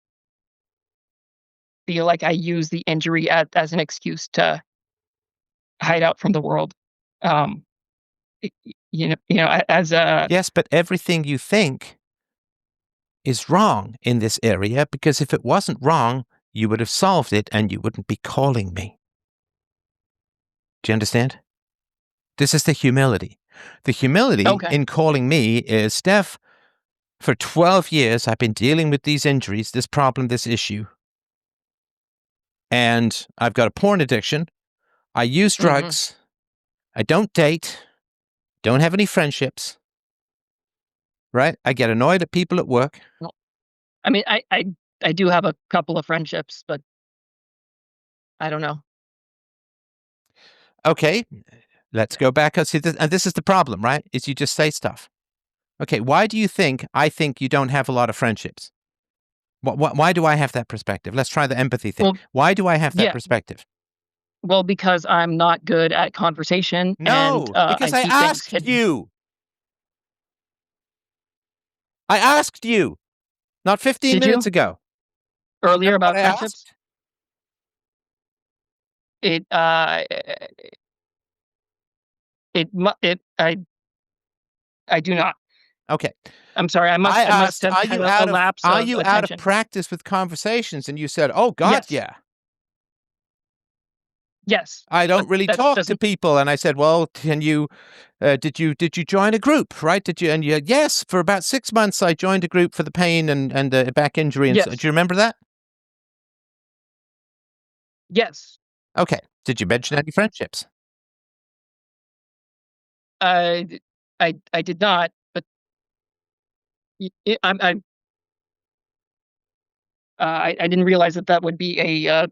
feel like I use the injury as an excuse to hide out from the world. Um, as a Yes, but everything you think is wrong in this area because if it wasn't wrong, you would have solved it and you wouldn't be calling me. Do you understand? This is the humility. The humility okay. in calling me is, Steph, for 12 years, I've been dealing with these injuries, this problem, this issue. And I've got a porn addiction. I use Hmm. drugs. I don't date. Don't have any friendships. Right? I get annoyed at people at work. Well, I mean, I do have a couple of friendships, but I don't know. Okay, let's go back. See, and this is the problem, right? Is you just say stuff. Okay, why do you think I think you don't have a lot of friendships? Why do I have that perspective? Let's try the empathy thing. Well, Why do I have that yeah. perspective? Well, because I'm not good at conversation, and No, because I I keep things asked hidden. you. I asked you not 15 Did minutes you ago. earlier Remember what about I friendships? asked? It I do not. Okay. I'm sorry. I I must asked, have had a lapse are of you out of attention. practice with conversations? And you said, oh God, Yes. yeah. Yes. I But don't really that talk to doesn't. people. And I said, well, can you, did you join a group, right? Did you? And you, yes, for about 6 months, I joined a group for the pain and the back injury. And so, Yes. do you remember that? Yes. Okay. Did you mention any friendships? I I did not. But I didn't realize that would be a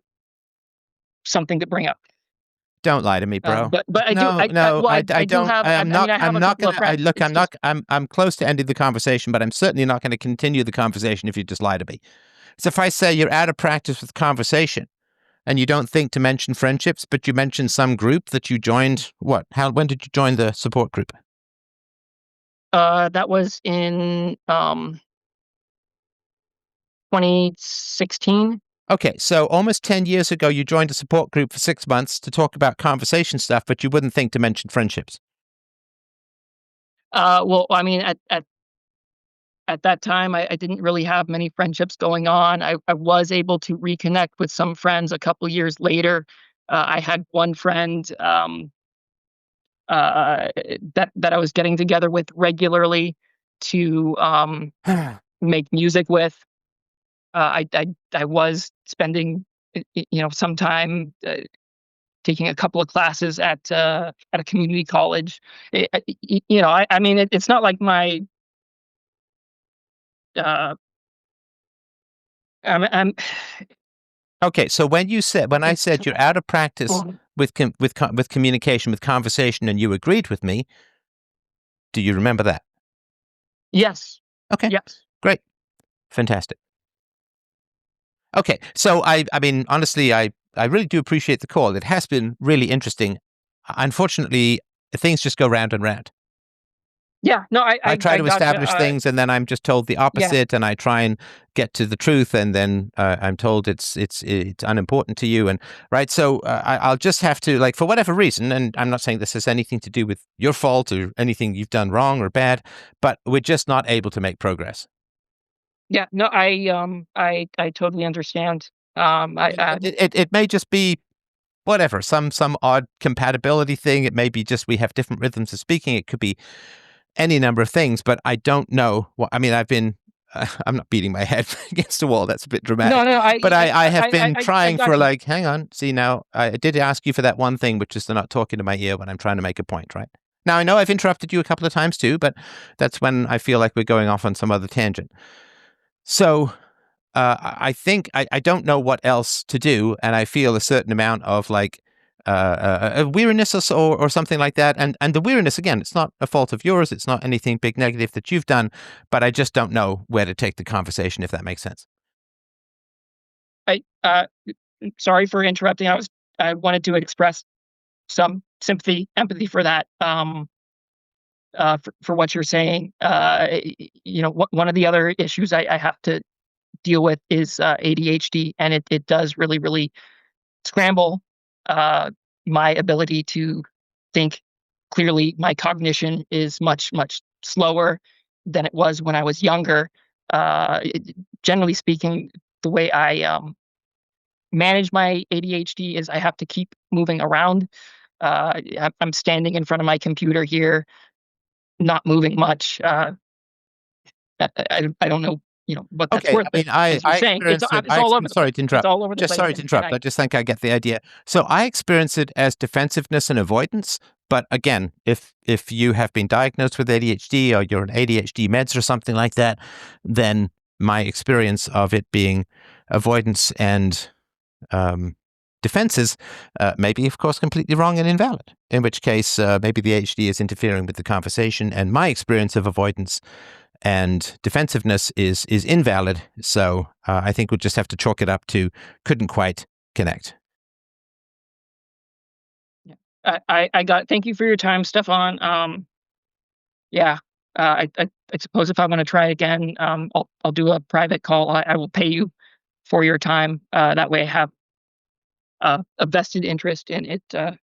something to bring up. Don't lie to me, bro. But I do. No, no, Well, I I do don't. have. I mean, I have I'm a not couple of gonna. friends. Look, It's just. I'm close to ending the conversation, but I'm certainly not going to continue the conversation if you just lie to me. So if I say you're out of practice with conversation and you don't think to mention friendships, but you mention some group that you joined, what? How? When did you join the support group? That was in 2016. Okay, so almost 10 years ago, you joined a support group for 6 months to talk about conversation stuff, but you wouldn't think to mention friendships. Well, I mean, at that time, I didn't really have many friendships going on. I was able to reconnect with some friends a couple years later. I had one friend that I was getting together with regularly to make music with. I was spending some time taking a couple of classes at a community college. I mean, it's not like my uh, I'm Okay, so when I it's said you're out of practice well, with communication, with conversation, and you agreed with me, do you remember that? yes, Okay, yes. great, fantastic. Okay, so I mean, honestly, I really do appreciate the call. It has been really interesting. Unfortunately, things just go round and round. Yeah, no, I try I to gotcha. establish things, and then I'm just told the Yeah, opposite, and I try and get to the truth, and then I'm told it's unimportant to you, and right. So I'll just have to, like, for whatever reason, and I'm not saying this has anything to do with your fault or anything you've done wrong or bad, but we're just not able to make progress. yeah. No, I totally understand. It may just be whatever, some odd compatibility thing. It may be just we have different rhythms of speaking. It could be any number of things, but I don't know what. I mean, I'm not beating my head against the wall. That's a bit no, dramatic. no, But I have been I trying for, got you. like, hang on, see now, I did ask you for that one thing, which is they're not talking to my ear when I'm trying to make a point, right? Now I know I've interrupted you a couple of times too, but that's when I feel like we're going off on some other tangent. So I think I don't know what else to do, and I feel a certain amount of, like, weariness or something like that. And the weariness, again, it's not a fault of yours. It's not anything big negative that you've done, but I just don't know where to take the conversation, if that makes sense. I sorry for interrupting. I wanted to express some sympathy, empathy for that. For what you're saying. One of the other issues I have to deal with is ADHD, and it does really, really scramble uh, my ability to think clearly. My cognition is much, much slower than it was when I was younger. Generally speaking, the way I manage my ADHD is I have to keep moving around. I'm standing in front of my computer here, not moving much. I don't know, what that's Okay, worth, I but mean, as you're I saying, experience it. it's all over the Sorry place. to It's interrupt. all over the Just place, sorry to and interrupt. I just think I get the idea. So I experience it as defensiveness and avoidance. But again, if you have been diagnosed with ADHD or you're on ADHD meds or something like that, then my experience of it being avoidance and defenses may be, of course, completely wrong and invalid. In which case, maybe the ADHD is interfering with the conversation, and my experience of avoidance and defensiveness is invalid. So I think we'll just have to chalk it up to couldn't quite connect. I got. Thank you for your time, Stefan. Yeah. I suppose if I'm going to try again, I'll do a private call. I will pay you for your time. That way, I have a vested interest in it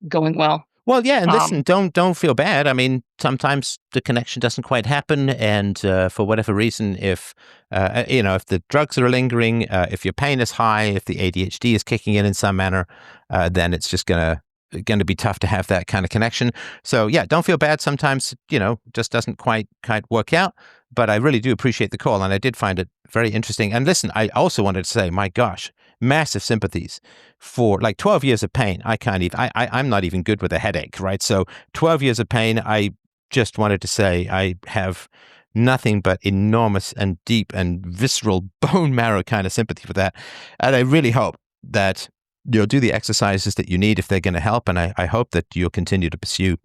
going well. Well, yeah, and listen, don't feel bad. I mean, sometimes the connection doesn't quite happen, and for whatever reason, if if the drugs are lingering, if your pain is high, if the ADHD is kicking in some manner, then it's just going to be tough to have that kind of connection. So yeah, don't feel bad. Sometimes, just doesn't quite work out. But I really do appreciate the call, and I did find it very interesting. And listen, I also wanted to say, my gosh, massive sympathies for like 12 years of pain. I'm not even good with a headache, right? So 12 years of pain, I just wanted to say I have nothing but enormous and deep and visceral bone marrow kind of sympathy for that. And I really hope that you'll do the exercises that you need if they're going to help. And I hope that you'll continue to pursue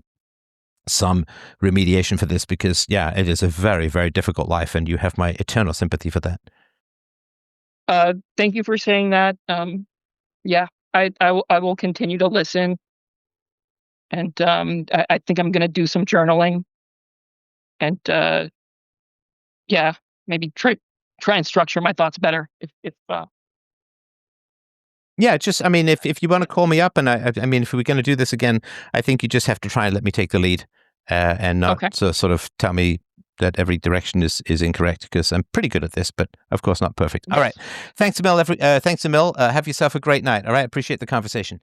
some remediation for this, because yeah, it is a very, very difficult life, and you have my eternal sympathy for that. Thank you for saying that. Yeah, I will continue to listen, and I think I'm going to do some journaling, and yeah, maybe try and structure my thoughts better. If Yeah, just, I mean, if you want to call me up, and I mean, if we're going to do this again, I think you just have to try and let me take the lead, and not Okay. sort of tell me that every direction is incorrect, because I'm pretty good at this, but of course not perfect. All right. Thanks, Emil. Have yourself a great night. All right. Appreciate the conversation.